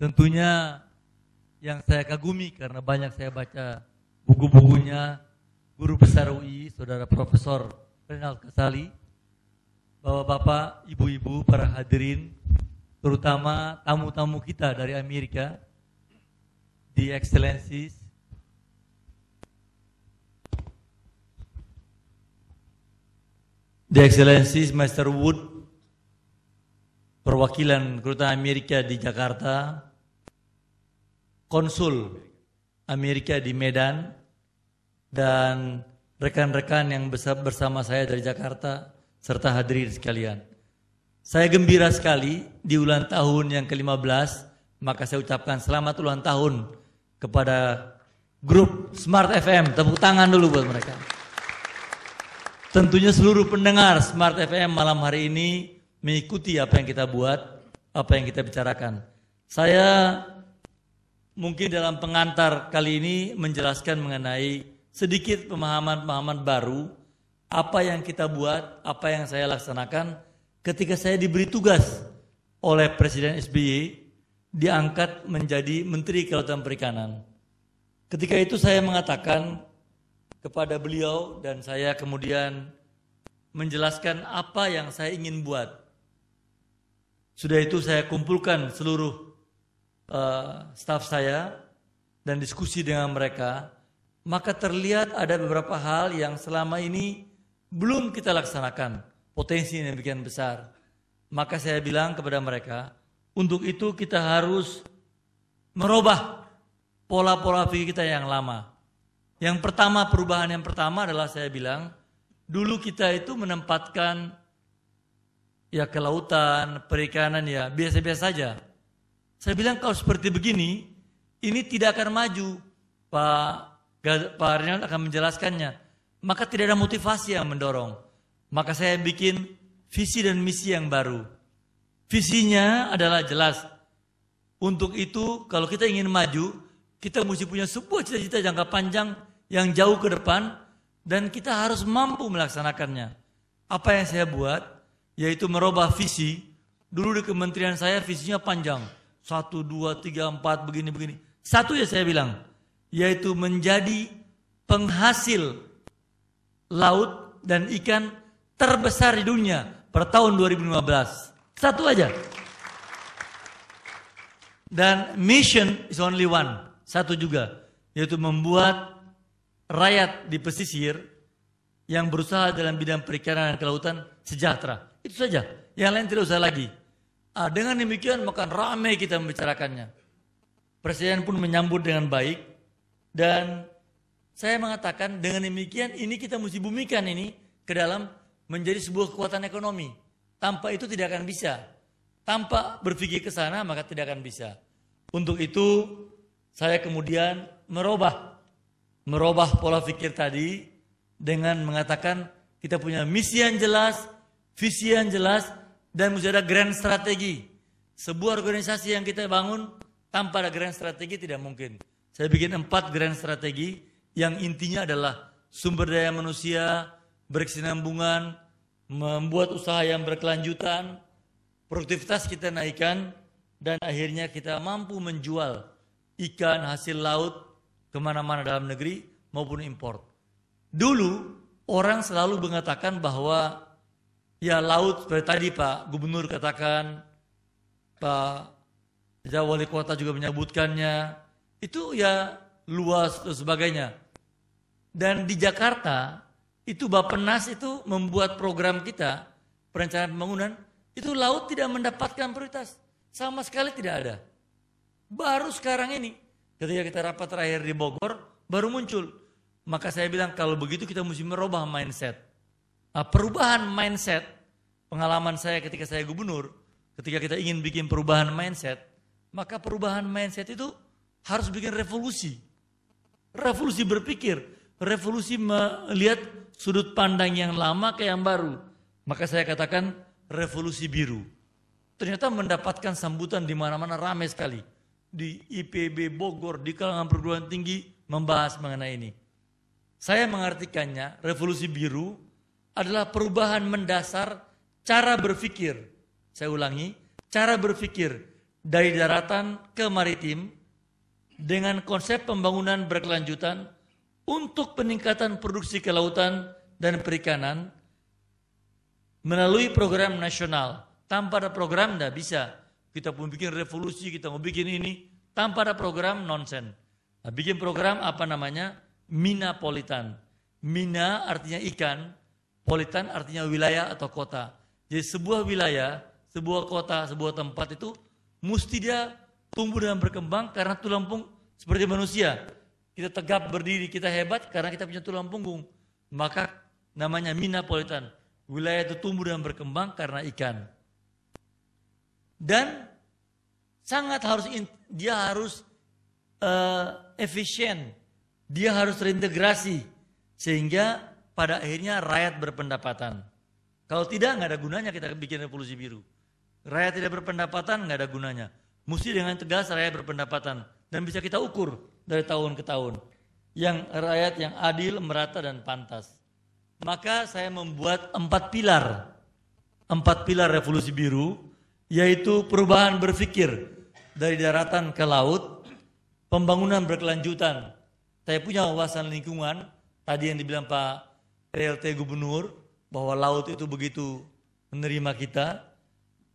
Tentunya yang saya kagumi karena banyak saya baca buku-bukunya Guru Besar UI, Saudara Profesor Renald Kasali, Bapak-bapak, ibu-ibu, para hadirin, terutama tamu-tamu kita dari Amerika, The Excellencies, Mr. Wood, perwakilan Kedutaan Amerika di Jakarta, Konsul Amerika di Medan, dan rekan-rekan yang bersama saya dari Jakarta, serta hadirin sekalian. Saya gembira sekali di ulang tahun yang ke-15, maka saya ucapkan selamat ulang tahun kepada grup Smart FM. Tepuk tangan dulu buat mereka. Tentunya seluruh pendengar Smart FM malam hari ini mengikuti apa yang kita buat, apa yang kita bicarakan. Saya mungkin dalam pengantar kali ini menjelaskan mengenai sedikit pemahaman-pemahaman baru, apa yang kita buat, apa yang saya laksanakan ketika saya diberi tugas oleh Presiden SBY diangkat menjadi Menteri Kelautan Perikanan. Ketika itu saya mengatakan kepada beliau dan saya kemudian menjelaskan apa yang saya ingin buat. Sudah itu saya kumpulkan seluruh staf saya dan diskusi dengan mereka, maka terlihat ada beberapa hal yang selama ini belum kita laksanakan, potensi yang demikian besar. Maka saya bilang kepada mereka, untuk itu kita harus merubah pola-pola pikir kita yang lama. Yang pertama, perubahan yang pertama adalah saya bilang, dulu kita itu menempatkan ya kelautan, perikanan ya biasa-biasa saja. Saya bilang kalau seperti begini, ini tidak akan maju. Pak Renald akan menjelaskannya. Maka tidak ada motivasi yang mendorong. Maka saya bikin visi dan misi yang baru. Visinya adalah jelas. Untuk itu kalau kita ingin maju, kita mesti punya sebuah cita-cita jangka panjang yang jauh ke depan. Dan kita harus mampu melaksanakannya. Apa yang saya buat, yaitu merubah visi. Dulu di kementerian saya visinya panjang. 1, 2, 3, 4, begini-begini. Satu ya saya bilang, yaitu menjadi penghasil laut dan ikan terbesar di dunia per tahun 2015. Satu aja. Dan mission is only one. Satu juga, yaitu membuat rakyat di pesisir yang berusaha dalam bidang perikanan dan kelautan sejahtera. Itu saja. Yang lain tidak usah lagi. Dengan demikian maka ramai kita membicarakannya. Presiden pun menyambut dengan baik. Dan saya mengatakan dengan demikian ini kita mesti bumikan ini ke dalam menjadi sebuah kekuatan ekonomi. Tanpa itu tidak akan bisa. Tanpa berpikir ke sana maka tidak akan bisa. Untuk itu saya kemudian merubah pola pikir tadi dengan mengatakan kita punya misi yang jelas, visi yang jelas, dan mesti ada grand strategi. Sebuah organisasi yang kita bangun tanpa ada grand strategi tidak mungkin. Saya bikin 4 grand strategi yang intinya adalah sumber daya manusia, berkesinambungan, membuat usaha yang berkelanjutan, produktivitas kita naikkan, dan akhirnya kita mampu menjual ikan hasil laut kemana-mana dalam negeri maupun impor. Dulu orang selalu mengatakan bahwa ya laut seperti tadi Pak Gubernur katakan, Pak Wali Kota juga menyebutkannya, itu ya luas dan sebagainya. Dan di Jakarta itu Bappenas itu membuat program kita perencanaan pembangunan, itu laut tidak mendapatkan prioritas, sama sekali tidak ada. Baru sekarang ini ketika kita rapat terakhir di Bogor baru muncul. Maka saya bilang kalau begitu kita mesti merubah mindset. Nah, perubahan mindset, pengalaman saya ketika saya gubernur, ketika kita ingin bikin perubahan mindset, maka perubahan mindset itu harus bikin revolusi. Revolusi berpikir, revolusi melihat sudut pandang yang lama ke yang baru. Maka saya katakan revolusi biru. Ternyata mendapatkan sambutan di mana-mana ramai sekali. Di IPB Bogor, di kalangan perguruan tinggi membahas mengenai ini. Saya mengartikannya, revolusi biru adalah perubahan mendasar cara berpikir. Saya ulangi, cara berpikir dari daratan ke maritim dengan konsep pembangunan berkelanjutan untuk peningkatan produksi kelautan dan perikanan melalui program nasional. Tanpa ada program tidak bisa. Kita pun bikin revolusi, kita mau bikin ini, tanpa ada program nonsen. Nah, bikin program apa namanya? Minapolitan. Mina artinya ikan, politan artinya wilayah atau kota. Jadi sebuah wilayah, sebuah kota, sebuah tempat itu mesti dia tumbuh dan berkembang karena tulang punggung seperti manusia. Kita tegap berdiri, kita hebat karena kita punya tulang punggung. Maka namanya minapolitan. Wilayah itu tumbuh dan berkembang karena ikan. Dan sangat dia harus efisien. Dia harus reintegrasi. Sehingga pada akhirnya rakyat berpendapatan. Kalau tidak, nggak ada gunanya kita bikin revolusi biru. Rakyat tidak berpendapatan, nggak ada gunanya. Mesti dengan tegas rakyat berpendapatan. Dan bisa kita ukur dari tahun ke tahun. Yang rakyat yang adil, merata, dan pantas. Maka saya membuat 4 pilar. 4 pilar revolusi biru. Yaitu perubahan berpikir dari daratan ke laut. Pembangunan berkelanjutan. Saya punya wawasan lingkungan. Tadi yang dibilang Pak PLT Gubernur, bahwa laut itu begitu menerima kita.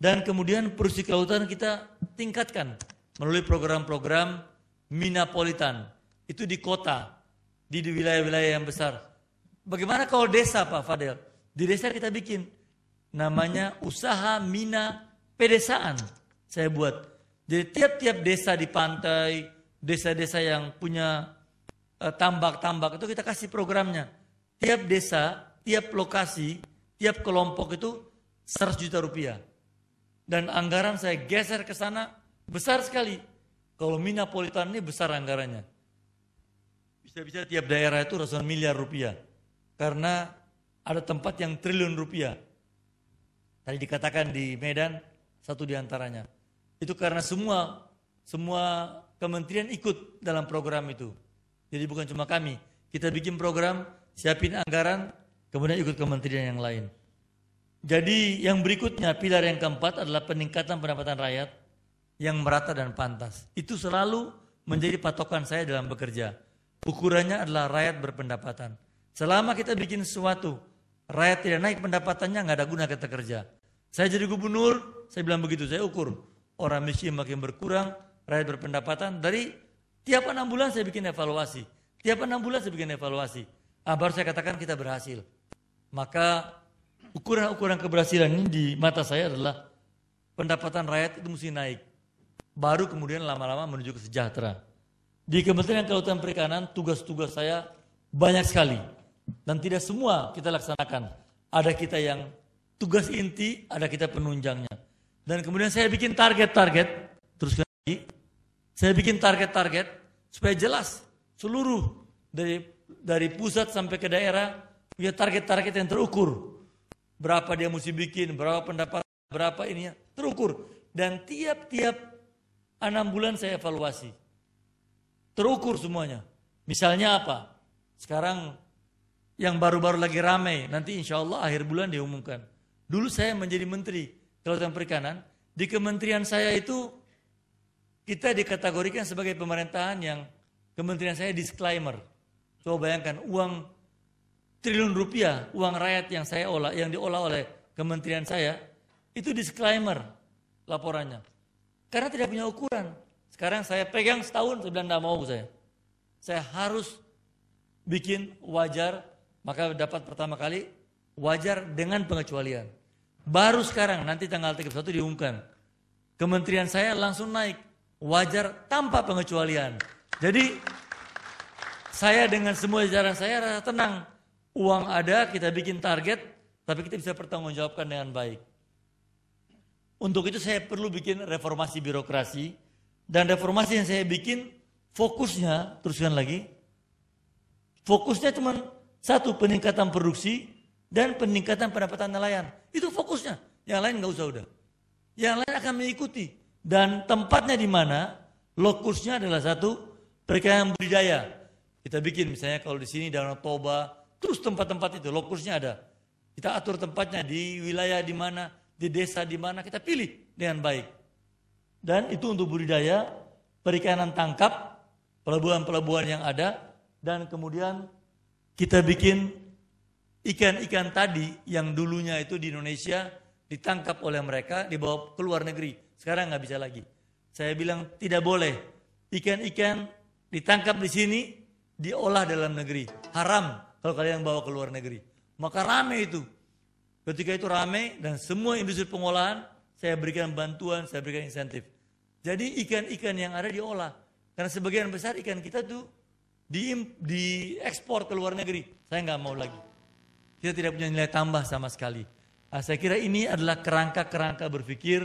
Dan kemudian produksi kelautan kita tingkatkan melalui program-program minapolitan. Itu di kota, di wilayah-wilayah yang besar. Bagaimana kalau desa Pak Fadel? Di desa kita bikin namanya usaha mina pedesaan. Saya buat. Jadi tiap-tiap desa di pantai, desa-desa yang punya tambak-tambak itu kita kasih programnya. Tiap desa, tiap lokasi, tiap kelompok itu 100 juta rupiah. Dan anggaran saya geser ke sana besar sekali. Kalau minapolitan ini besar anggarannya. Bisa-bisa tiap daerah itu ratusan miliar rupiah. Karena ada tempat yang triliun rupiah. Tadi dikatakan di Medan, satu diantaranya. Itu karena semua kementerian ikut dalam program itu. Jadi bukan cuma kami, kita bikin program, siapin anggaran, kemudian ikut kementerian yang lain. Jadi yang berikutnya, pilar yang keempat adalah peningkatan pendapatan rakyat yang merata dan pantas. Itu selalu menjadi patokan saya dalam bekerja. Ukurannya adalah rakyat berpendapatan. Selama kita bikin sesuatu, rakyat tidak naik pendapatannya, nggak ada guna kita kerja. Saya jadi gubernur, saya bilang begitu, saya ukur. Orang miskin makin berkurang, rakyat berpendapatan, dari tiap 6 bulan saya bikin evaluasi. Tiap 6 bulan saya bikin evaluasi. Baru saya katakan kita berhasil. Maka ukuran-ukuran keberhasilan ini di mata saya adalah pendapatan rakyat itu mesti naik. Baru kemudian lama-lama menuju ke sejahtera. Di Kementerian Kelautan Perikanan tugas-tugas saya banyak sekali. Dan tidak semua kita laksanakan. Ada kita yang tugas inti, ada kita penunjangnya. Dan kemudian saya bikin target-target. Teruskan lagi. Saya bikin target-target supaya jelas seluruh dari pusat sampai ke daerah punya target-target yang terukur. Berapa dia mesti bikin, berapa pendapat, berapa ininya, terukur. Dan tiap-tiap 6 bulan saya evaluasi. Terukur semuanya. Misalnya apa? Sekarang yang baru-baru lagi ramai, nanti insya Allah akhir bulan diumumkan. Dulu saya menjadi Menteri Kelautan Perikanan, di kementerian saya itu kita dikategorikan sebagai pemerintahan yang kementerian saya disclaimer. Coba bayangkan uang triliun rupiah, uang rakyat yang saya olah, yang diolah oleh kementerian saya, itu disclaimer laporannya. Karena tidak punya ukuran. Sekarang saya pegang setahun, saya bilang tidak mau saya. Saya harus bikin wajar, maka dapat pertama kali wajar dengan pengecualian. Baru sekarang, nanti tanggal 31 diumumkan. Kementerian saya langsung naik. Wajar tanpa pengecualian. Jadi saya dengan semua jajaran saya rasa tenang. Uang ada, kita bikin target, tapi kita bisa pertanggungjawabkan dengan baik. Untuk itu saya perlu bikin reformasi birokrasi. Dan reformasi yang saya bikin, fokusnya, teruskan lagi. Fokusnya cuma satu, peningkatan produksi dan peningkatan pendapatan nelayan. Itu fokusnya. Yang lain nggak usah udah. Yang lain akan mengikuti. Dan tempatnya di mana? Lokusnya adalah satu, perikanan budidaya. Kita bikin misalnya kalau di sini Danau Toba, terus tempat-tempat itu lokusnya ada. Kita atur tempatnya di wilayah di mana, di desa di mana, kita pilih dengan baik. Dan itu untuk budidaya, perikanan tangkap, pelabuhan-pelabuhan yang ada, dan kemudian kita bikin ikan-ikan tadi yang dulunya itu di Indonesia ditangkap oleh mereka, dibawa ke luar negeri. Sekarang nggak bisa lagi. Saya bilang tidak boleh ikan-ikan ditangkap di sini diolah dalam negeri. Haram kalau kalian bawa ke luar negeri. Maka rame itu. Ketika itu rame dan semua industri pengolahan saya berikan bantuan, saya berikan insentif. Jadi ikan-ikan yang ada diolah. Karena sebagian besar ikan kita tuh diekspor ke luar negeri. Saya nggak mau lagi. Kita tidak punya nilai tambah sama sekali. Nah, saya kira ini adalah kerangka-kerangka berpikir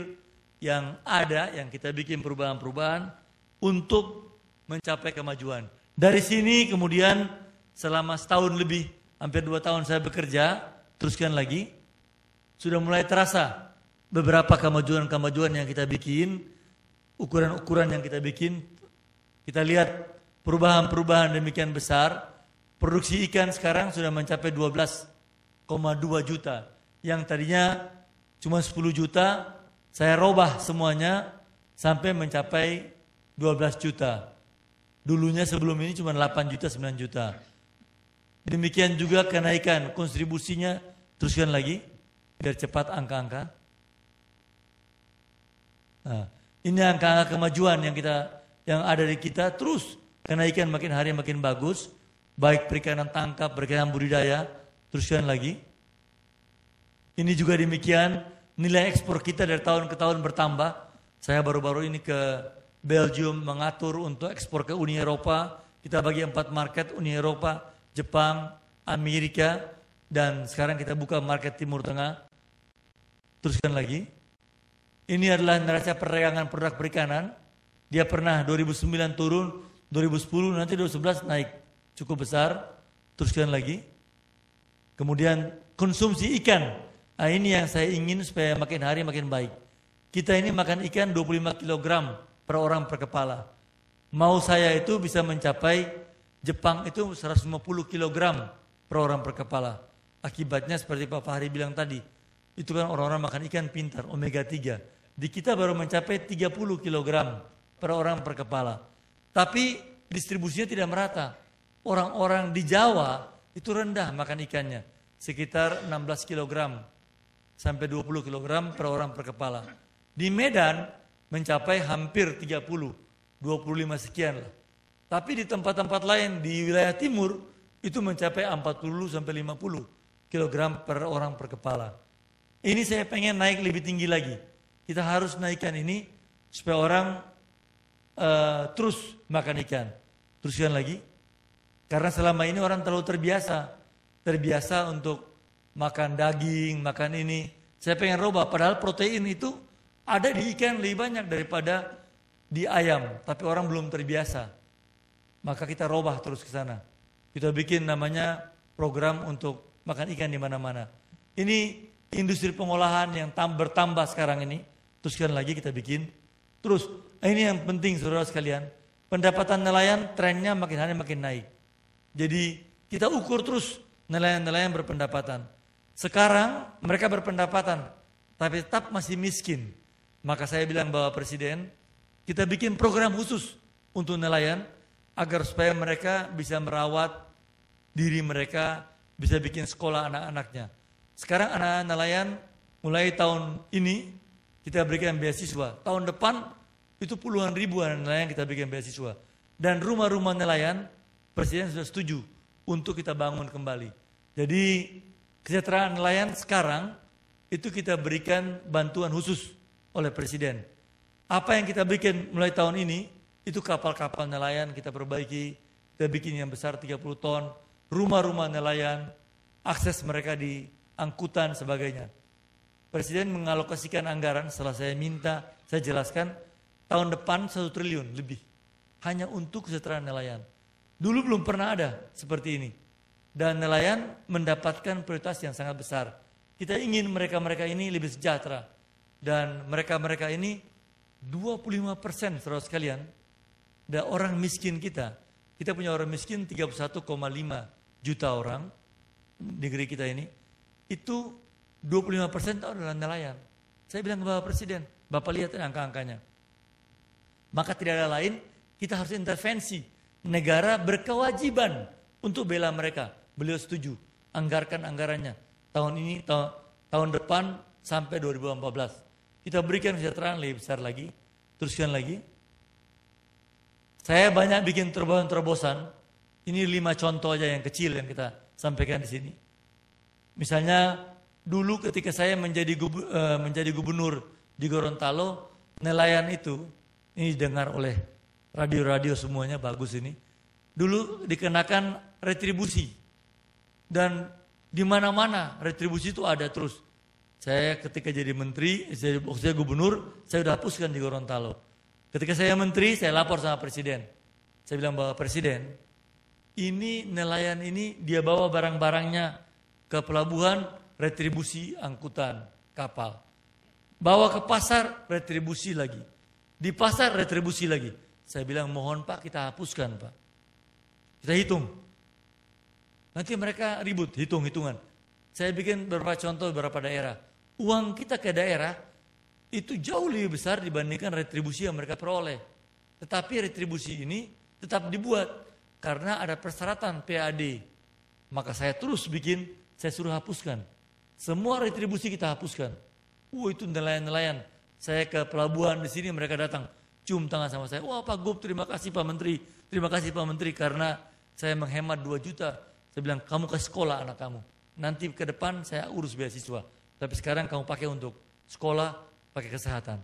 yang ada, yang kita bikin perubahan-perubahan untuk mencapai kemajuan. Dari sini kemudian selama setahun lebih, hampir 2 tahun saya bekerja, teruskan lagi, sudah mulai terasa beberapa kemajuan-kemajuan yang kita bikin, ukuran-ukuran yang kita bikin. Kita lihat perubahan-perubahan demikian besar. Produksi ikan sekarang sudah mencapai 12,2 juta. Yang tadinya cuma 10 juta, saya robah semuanya sampai mencapai 12 juta. Dulunya sebelum ini cuma 8 juta, 9 juta. Demikian juga kenaikan kontribusinya, teruskan lagi, biar cepat angka-angka. Nah, ini angka-angka kemajuan yang ada di kita, terus kenaikan makin hari makin bagus, baik perikanan tangkap, perikanan budidaya, teruskan lagi. Ini juga demikian, nilai ekspor kita dari tahun ke tahun bertambah. Saya baru-baru ini ke Belgium mengatur untuk ekspor ke Uni Eropa. Kita bagi 4 market, Uni Eropa, Jepang, Amerika, dan sekarang kita buka market Timur Tengah. Teruskan lagi. Ini adalah neraca perdagangan produk perikanan. Dia pernah 2009 turun, 2010 nanti 2011 naik cukup besar. Teruskan lagi. Kemudian konsumsi ikan. Nah, ini yang saya ingin supaya makin hari makin baik. Kita ini makan ikan 25 kg per orang per kepala. Mau saya itu bisa mencapai Jepang itu 150 kg per orang per kepala. Akibatnya seperti Pak Fahri bilang tadi, itu kan orang-orang makan ikan pintar, omega 3. Di kita baru mencapai 30 kg per orang per kepala. Tapi distribusinya tidak merata. Orang-orang di Jawa itu rendah makan ikannya, sekitar 16 kg sampai 20 kg per orang per kepala. Di Medan mencapai hampir 30, 25 sekian lah. Tapi di tempat-tempat lain di wilayah timur itu mencapai 40 sampai 50 kg per orang per kepala. Ini saya pengen naik lebih tinggi lagi. Kita harus naikkan ini supaya orang terus makan ikan. Teruskan lagi. Karena selama ini orang terlalu terbiasa untuk makan daging, makan ini. Saya pengen robah, padahal protein itu ada di ikan lebih banyak daripada di ayam. Tapi orang belum terbiasa. Maka kita robah terus ke sana. Kita bikin namanya program untuk makan ikan di mana-mana. Ini industri pengolahan yang bertambah sekarang ini. Teruskan lagi kita bikin. Terus, ini yang penting saudara sekalian. Pendapatan nelayan trennya makin hari makin naik. Jadi kita ukur terus nelayan-nelayan berpendapatan. Sekarang mereka berpendapatan, tapi tetap masih miskin. Maka saya bilang bahwa Presiden, kita bikin program khusus untuk nelayan, agar supaya mereka bisa merawat diri mereka, bisa bikin sekolah anak-anaknya. Sekarang anak-anak nelayan mulai tahun ini kita berikan beasiswa. Tahun depan itu puluhan ribu anak nelayan kita berikan beasiswa. Dan rumah-rumah nelayan, Presiden sudah setuju untuk kita bangun kembali. Jadi kesejahteraan nelayan sekarang itu kita berikan bantuan khusus oleh Presiden. Apa yang kita bikin mulai tahun ini, itu kapal-kapal nelayan kita perbaiki, kita bikin yang besar 30 ton, rumah-rumah nelayan, akses mereka di angkutan sebagainya. Presiden mengalokasikan anggaran, setelah saya minta, saya jelaskan, tahun depan 1 triliun lebih, hanya untuk kesejahteraan nelayan. Dulu belum pernah ada seperti ini. Dan nelayan mendapatkan prioritas yang sangat besar. Kita ingin mereka-mereka ini lebih sejahtera. Dan mereka-mereka ini 25% saudara sekalian, dan orang miskin kita punya orang miskin 31,5 juta orang di negeri kita ini, itu 25% adalah nelayan. Saya bilang ke Bapak Presiden, Bapak lihat angka-angkanya. Maka tidak ada lain, kita harus intervensi. Negara berkewajiban untuk bela mereka. Beliau setuju, anggarkan anggarannya. Tahun ini, tahun depan sampai 2014. Kita berikan kesejahteraan lebih besar lagi. Teruskan lagi. Saya banyak bikin terobosan-terobosan. Ini 5 contoh aja yang kecil yang kita sampaikan di sini. Misalnya dulu ketika saya menjadi gubernur di Gorontalo, nelayan itu, ini dengar oleh radio-radio semuanya bagus ini. Dulu dikenakan retribusi. Dan di mana-mana retribusi itu ada terus. Saya ketika jadi menteri, saya gubernur, saya sudah hapuskan di Gorontalo. Ketika saya menteri, saya lapor sama presiden. Saya bilang bahwa presiden, ini nelayan ini dia bawa barang-barangnya ke pelabuhan, retribusi angkutan kapal. Bawa ke pasar, retribusi lagi. Di pasar, retribusi lagi. Saya bilang mohon Pak, kita hapuskan Pak. Kita hitung. Nanti mereka ribut, hitung-hitungan. Saya bikin beberapa contoh beberapa daerah. Uang kita ke daerah itu jauh lebih besar dibandingkan retribusi yang mereka peroleh. Tetapi retribusi ini tetap dibuat karena ada persyaratan PAD. Maka saya terus bikin, saya suruh hapuskan. Semua retribusi kita hapuskan. Itu nelayan-nelayan. Saya ke pelabuhan di sini mereka datang, cium tangan sama saya. Wah Pak Gub, terima kasih Pak Menteri. Terima kasih Pak Menteri karena saya menghemat 2 juta. Saya bilang kamu ke sekolah anak kamu. Nanti ke depan saya urus beasiswa. Tapi sekarang kamu pakai untuk sekolah, pakai kesehatan.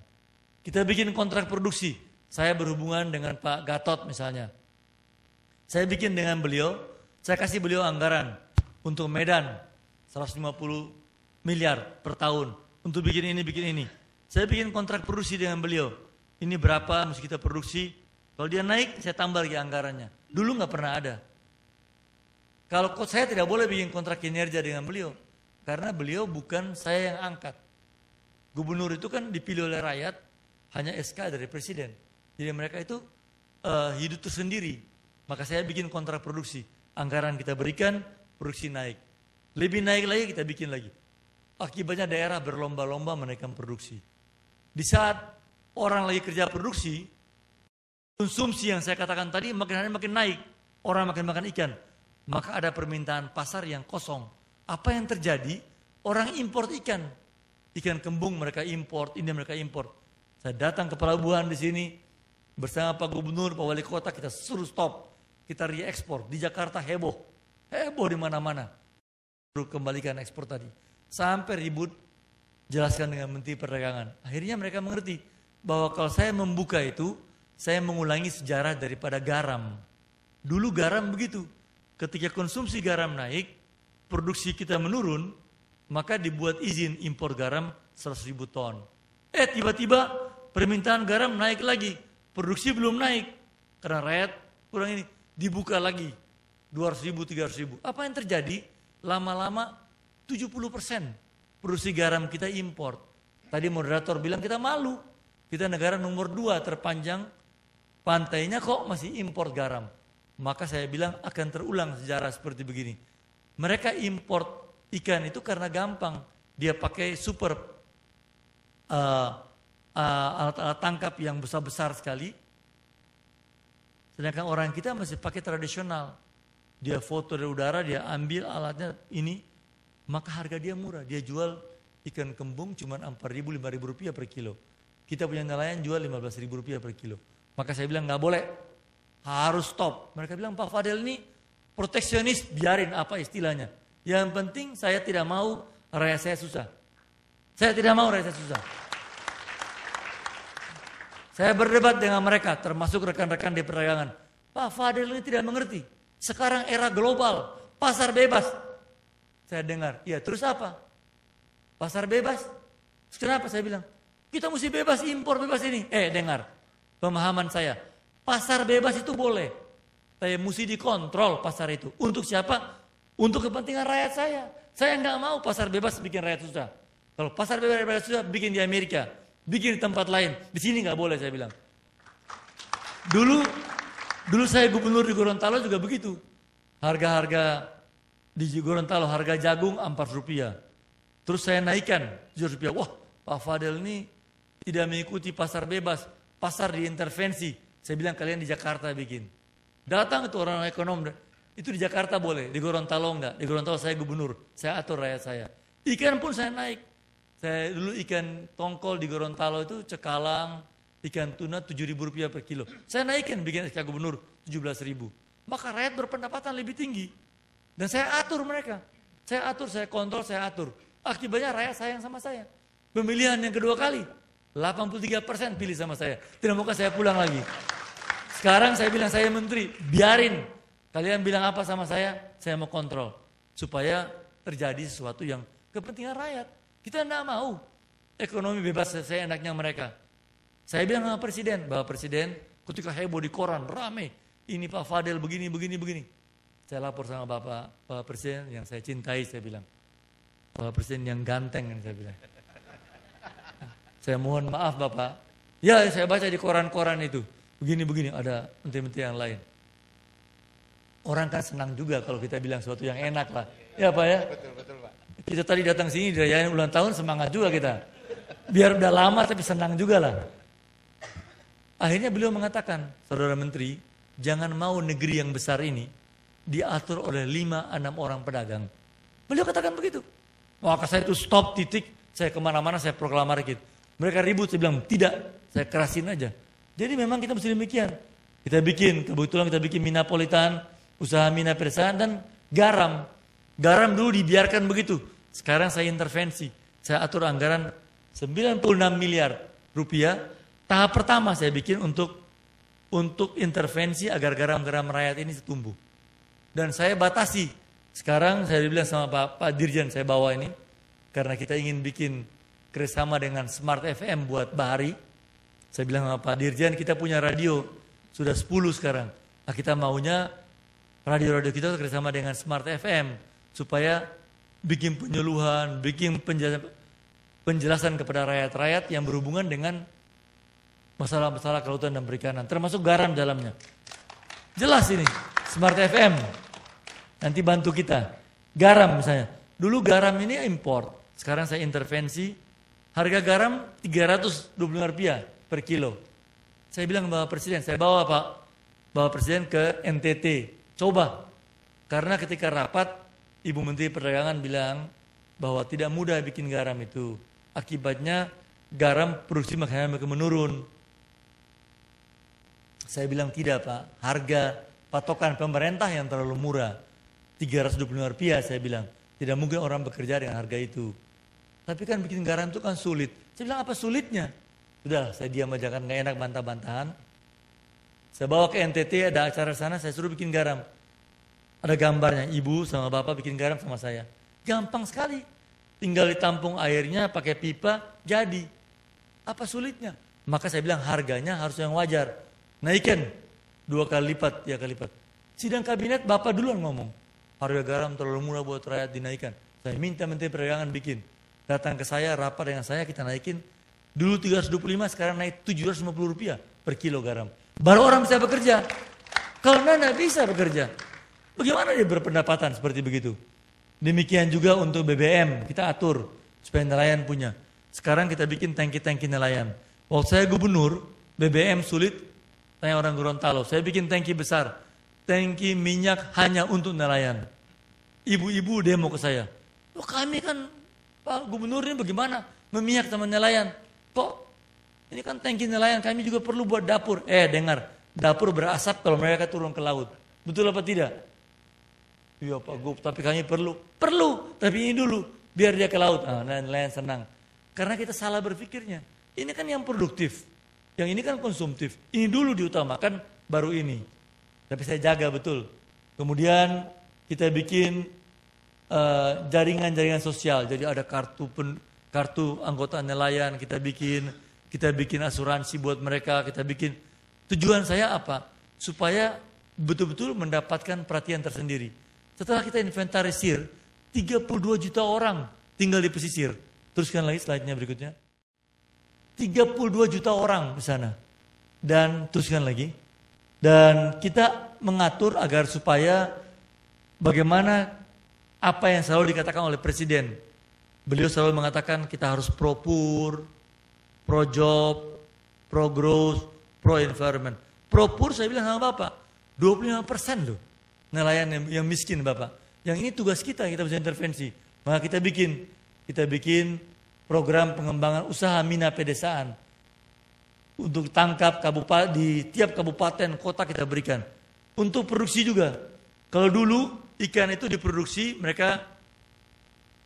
Kita bikin kontrak produksi. Saya berhubungan dengan Pak Gatot misalnya. Saya bikin dengan beliau, saya kasih beliau anggaran untuk Medan 150 miliar per tahun. Untuk bikin ini. Saya bikin kontrak produksi dengan beliau. Ini berapa mesti kita produksi. Kalau dia naik, saya tambah lagi anggarannya. Dulu nggak pernah ada. Kalau saya tidak boleh bikin kontrak kinerja dengan beliau. Karena beliau bukan saya yang angkat. Gubernur itu kan dipilih oleh rakyat, hanya SK dari presiden. Jadi mereka itu hidup tersendiri. Maka saya bikin kontrak produksi. Anggaran kita berikan, produksi naik. Lebih naik lagi kita bikin lagi. Akibatnya daerah berlomba-lomba menaikkan produksi. Di saat orang lagi kerja produksi, konsumsi yang saya katakan tadi makin hari makin naik. Orang makin makan ikan. Maka ada permintaan pasar yang kosong. Apa yang terjadi? Orang import ikan. Ikan kembung mereka import, ini mereka import. Saya datang ke pelabuhan di sini bersama Pak Gubernur, Pak Wali Kota, kita suruh stop. Kita re-ekspor. Di Jakarta heboh. Heboh di mana-mana. Suruh kembalikan ekspor tadi. Sampai ribut jelaskan dengan Menteri Perdagangan. Akhirnya mereka mengerti bahwa kalau saya membuka itu, saya mengulangi sejarah daripada garam. Dulu garam begitu. Ketika konsumsi garam naik, produksi kita menurun, maka dibuat izin impor garam 100.000 ton. Tiba-tiba permintaan garam naik lagi. Produksi belum naik. Karena rakyat kurang ini. Dibuka lagi 200.000, 300.000. Apa yang terjadi? Lama-lama 70% produksi garam kita impor. Tadi moderator bilang kita malu. Kita negara nomor 2 terpanjang. Pantainya kok masih impor garam. Maka saya bilang akan terulang sejarah seperti begini. Mereka import ikan itu karena gampang. Dia pakai super alat-alat tangkap yang besar-besar sekali. Sedangkan orang kita masih pakai tradisional. Dia foto dari udara, dia ambil alatnya ini. Maka harga dia murah. Dia jual ikan kembung cuma 4.000, 5.000 rupiah per kilo. Kita punya nelayan jual 15.000 rupiah per kilo. Maka saya bilang nggak boleh. Harus stop. Mereka bilang Pak Fadel ini proteksionis, biarin apa istilahnya. Yang penting saya tidak mau rakyat saya susah. Saya tidak mau rakyat saya susah. Saya berdebat dengan mereka, termasuk rekan-rekan di perdagangan. Pak Fadel ini tidak mengerti. Sekarang era global, pasar bebas. Saya dengar, ya terus apa? Pasar bebas? Kenapa saya bilang? Kita mesti bebas impor, bebas ini. Dengar, pemahaman saya. Pasar bebas itu boleh. Tapi mesti dikontrol pasar itu. Untuk siapa? Untuk kepentingan rakyat saya. Saya nggak mau pasar bebas bikin rakyat susah. Kalau pasar bebas susah, bikin di Amerika. Bikin di tempat lain. Di sini nggak boleh saya bilang. Dulu saya gubernur di Gorontalo juga begitu. Harga-harga di Gorontalo, harga jagung 4 rupiah. Terus saya naikkan 7 rupiah. Wah, Pak Fadel ini tidak mengikuti pasar bebas. pasar diintervensi. Saya bilang kalian di Jakarta bikin. Datang itu orang ekonom, itu di Jakarta boleh, di Gorontalo enggak. Di Gorontalo saya gubernur, saya atur rakyat saya. Ikan pun saya naik. Saya dulu ikan tongkol di Gorontalo itu cekalang, ikan tuna Rp7.000 per kilo. Saya naikkan bikin SK gubernur 17.000. Maka rakyat berpendapatan lebih tinggi. Dan saya atur mereka. Saya atur, saya kontrol, saya atur. Akibatnya rakyat sayang sama saya. Pemilihan yang kedua kali, 83% pilih sama saya. Tidak mau saya pulang lagi. Sekarang saya bilang saya menteri, biarin. Kalian bilang apa sama saya mau kontrol. Supaya terjadi sesuatu yang kepentingan rakyat. Kita tidak mau ekonomi bebas saya enaknya mereka. Saya bilang sama presiden, Bapak Presiden, ketika heboh di koran, rame. Ini Pak Fadel begini. Saya lapor sama Bapak Presiden yang saya cintai, saya bilang. Bapak Presiden yang ganteng, saya bilang. Saya mohon maaf Bapak. Ya saya baca di koran-koran itu. Begini, ada menteri-menteri yang lain. Orang kan senang juga kalau kita bilang sesuatu yang enak lah. Ya Pak ya? Betul Pak. Kita tadi datang sini dirayain ulang tahun, semangat juga kita. Biar udah lama tapi senang juga lah. Akhirnya beliau mengatakan, Saudara Menteri, jangan mau negeri yang besar ini diatur oleh 5-6 orang pedagang. Beliau katakan begitu. Maka saya itu stop titik, saya kemana-mana saya proklamasi. Mereka ribut, saya bilang tidak, saya kerasin aja. Jadi memang kita mesti demikian. Kebetulan kita bikin mie Napolitan, usaha mie pedesaan dan garam. Garam dulu dibiarkan begitu. Sekarang saya intervensi. Saya atur anggaran 96 miliar rupiah. Tahap pertama saya bikin untuk intervensi agar garam-garam rakyat ini tumbuh. Dan saya batasi. Sekarang saya bilang sama Pak Dirjen saya bawa ini. Karena kita ingin bikin kerjasama dengan Smart FM buat Bahari. Saya bilang sama Pak Dirjen kita punya radio. Sudah 10 sekarang. Nah, kita maunya radio-radio kita kerjasama dengan Smart FM. Supaya bikin penyuluhan, bikin penjelasan kepada rakyat-rakyat yang berhubungan dengan masalah-masalah kelautan dan perikanan. Termasuk garam dalamnya. Jelas ini, Smart FM. Nanti bantu kita. Garam misalnya. Dulu garam ini import. Sekarang saya intervensi. Harga garam Rp325 per kilo. Saya bilang Bapak Presiden, saya bawa Bapak Presiden ke NTT. Coba. Karena ketika rapat, Ibu Menteri Perdagangan bilang bahwa tidak mudah bikin garam itu. Akibatnya garam produksi makanan mereka menurun. Saya bilang tidak Pak, harga patokan pemerintah yang terlalu murah. Rp325 saya bilang. Tidak mungkin orang bekerja dengan harga itu. Tapi kan bikin garam itu kan sulit. Saya bilang apa sulitnya? Sudah saya diam aja kan gak enak bantah-bantahan. Saya bawa ke NTT ada acara sana saya suruh bikin garam. Ada gambarnya, ibu sama bapak bikin garam sama saya. Gampang sekali. Tinggal ditampung airnya pakai pipa, jadi. Apa sulitnya? Maka saya bilang harganya harus yang wajar. Naikkan 2 kali lipat, 3 kali lipat. Sidang kabinet bapak duluan ngomong. Harga garam terlalu murah buat rakyat dinaikkan. Saya minta Menteri Perdagangan bikin. Datang ke saya, rapat dengan saya, kita naikin. Dulu 325, sekarang naik Rp750 per kilo garam. Baru orang bisa bekerja. Kalau tidak bisa bekerja. Bagaimana dia berpendapatan seperti begitu? Demikian juga untuk BBM, kita atur supaya nelayan punya. Sekarang kita bikin tangki-tangki nelayan. Waktu saya gubernur, BBM sulit, tanya orang Gorontalo. Saya bikin tangki besar, tangki minyak hanya untuk nelayan. Ibu-ibu demo ke saya. Loh kami kan, Pak Gubernur ini bagaimana? Memihak sama nelayan. Kok ini kan tangki nelayan, kami juga perlu buat dapur. Dengar, dapur berasap kalau mereka turun ke laut. Betul apa tidak? Iya Pak Gub, tapi kami perlu, tapi ini dulu, biar dia ke laut. Nelayan senang. Karena kita salah berpikirnya. Ini kan yang produktif, yang ini kan konsumtif. Ini dulu diutamakan, baru ini. Tapi saya jaga betul. Kemudian kita bikin jaringan-jaringan sosial. Jadi ada kartu anggota nelayan kita bikin asuransi buat mereka, kita bikin. Tujuan saya apa? Supaya betul-betul mendapatkan perhatian tersendiri. Setelah kita inventarisir, 32 juta orang tinggal di pesisir. Teruskan lagi slide-nya berikutnya. 32 juta orang di sana. Dan teruskan lagi. Dan kita mengatur agar supaya bagaimana apa yang selalu dikatakan oleh Presiden. Beliau selalu mengatakan kita harus pro-pur, pro-job, pro-growth, pro environment. Pro poor saya bilang sama Bapak, 25% loh nelayan yang miskin Bapak. Yang ini tugas kita bisa intervensi. Maka kita bikin program pengembangan usaha mina pedesaan. Untuk tangkap di tiap kabupaten kota kita berikan. Untuk produksi juga. Kalau dulu ikan itu diproduksi mereka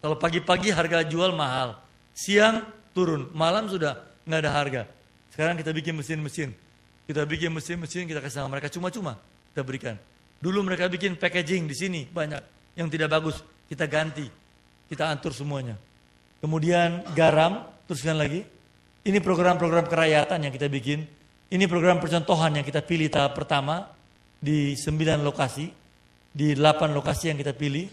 kalau pagi-pagi harga jual mahal, siang turun, malam sudah nggak ada harga. Sekarang kita bikin mesin-mesin, kita kasih sama mereka cuma-cuma kita berikan. Dulu mereka bikin packaging di sini banyak yang tidak bagus, kita ganti, kita atur semuanya. Kemudian garam, teruskan lagi. Ini program-program kerakyatan yang kita bikin. Ini program percontohan yang kita pilih tahap pertama di 9 lokasi, di 8 lokasi yang kita pilih,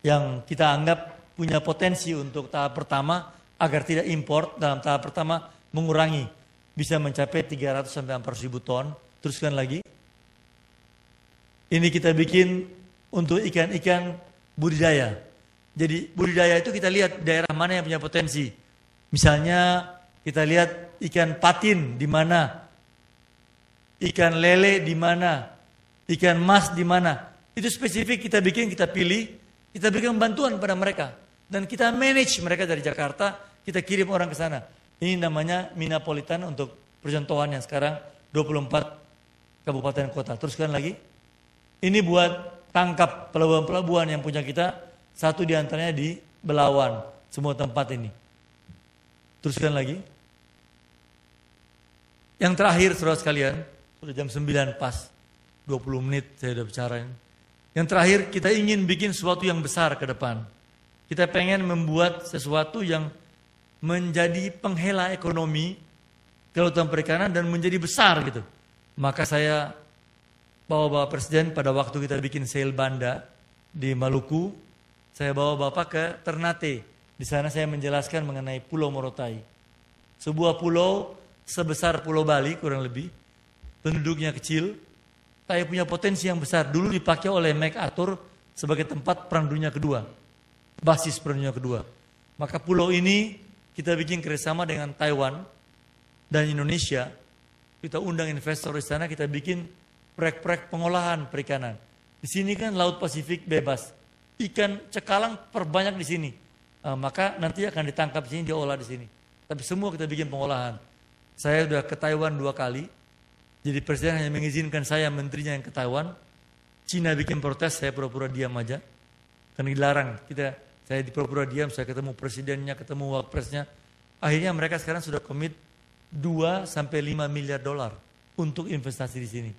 yang kita anggap punya potensi untuk tahap pertama agar tidak import dalam tahap pertama mengurangi, bisa mencapai 300 sampai 400 ribu ton. Teruskan lagi. Ini kita bikin untuk ikan-ikan budidaya. Jadi budidaya itu kita lihat daerah mana yang punya potensi. Misalnya kita lihat ikan patin di mana, ikan lele di mana, ikan mas di mana. Itu spesifik kita bikin, kita pilih, kita berikan bantuan pada mereka. Dan kita manage mereka dari Jakarta, kita kirim orang ke sana. Ini namanya Minapolitan untuk percontohan yang sekarang 24 kabupaten kota. Teruskan lagi. Ini buat tangkap pelabuhan-pelabuhan yang punya kita. Satu diantaranya di Belawan, semua tempat ini. Teruskan lagi. Yang terakhir saudara sekalian, sudah jam 9 pas, 20 menit saya sudah bicara ini. Yang terakhir kita ingin bikin sesuatu yang besar ke depan. Kita pengen membuat sesuatu yang menjadi penghela ekonomi kelautan perikanan dan menjadi besar gitu. Maka saya bawa Bapak Presiden pada waktu kita bikin Sail Banda di Maluku, saya bawa Bapak ke Ternate. Di sana saya menjelaskan mengenai Pulau Morotai. Sebuah pulau sebesar Pulau Bali kurang lebih. Penduduknya kecil, tapi punya potensi yang besar. Dulu dipakai oleh MacArthur sebagai tempat Perang Dunia Kedua. Basis Perang Dunia Kedua. Maka pulau ini kita bikin kerjasama dengan Taiwan dan Indonesia. Kita undang investor di sana, kita bikin proyek-proyek pengolahan perikanan. Di sini kan Laut Pasifik bebas. Ikan cekalang perbanyak di sini. Maka nanti akan ditangkap di sini, diolah di sini. Tapi semua kita bikin pengolahan. Saya sudah ke Taiwan 2 kali. Jadi presiden hanya mengizinkan saya, menterinya yang ke Taiwan. Cina bikin protes, saya pura-pura diam aja. Karena dilarang. Saya di pura-pura diam, saya ketemu presidennya, ketemu wapresnya. Akhirnya mereka sekarang sudah komit 2 sampai 5 miliar dolar untuk investasi di sini.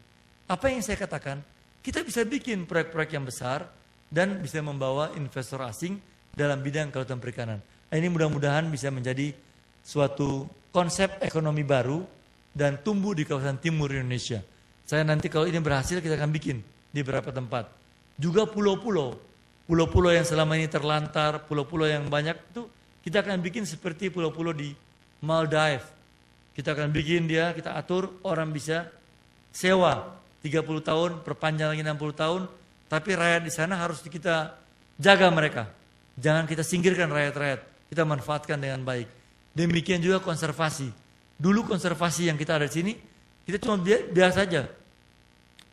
Apa yang saya katakan? Kita bisa bikin proyek-proyek yang besar dan bisa membawa investor asing dalam bidang kelautan perikanan. Ini mudah-mudahan bisa menjadi suatu konsep ekonomi baru dan tumbuh di kawasan timur Indonesia. Saya nanti kalau ini berhasil kita akan bikin di beberapa tempat. Juga pulau-pulau. Pulau-pulau yang selama ini terlantar, pulau-pulau yang banyak itu kita akan bikin seperti pulau-pulau di Maldives. Kita akan bikin dia, kita atur orang bisa sewa 30 tahun, perpanjang lagi 60 tahun, tapi rakyat di sana harus kita jaga mereka. Jangan kita singkirkan rakyat-rakyat, kita manfaatkan dengan baik. Demikian juga konservasi. Dulu konservasi yang kita ada di sini, kita cuma biasa saja.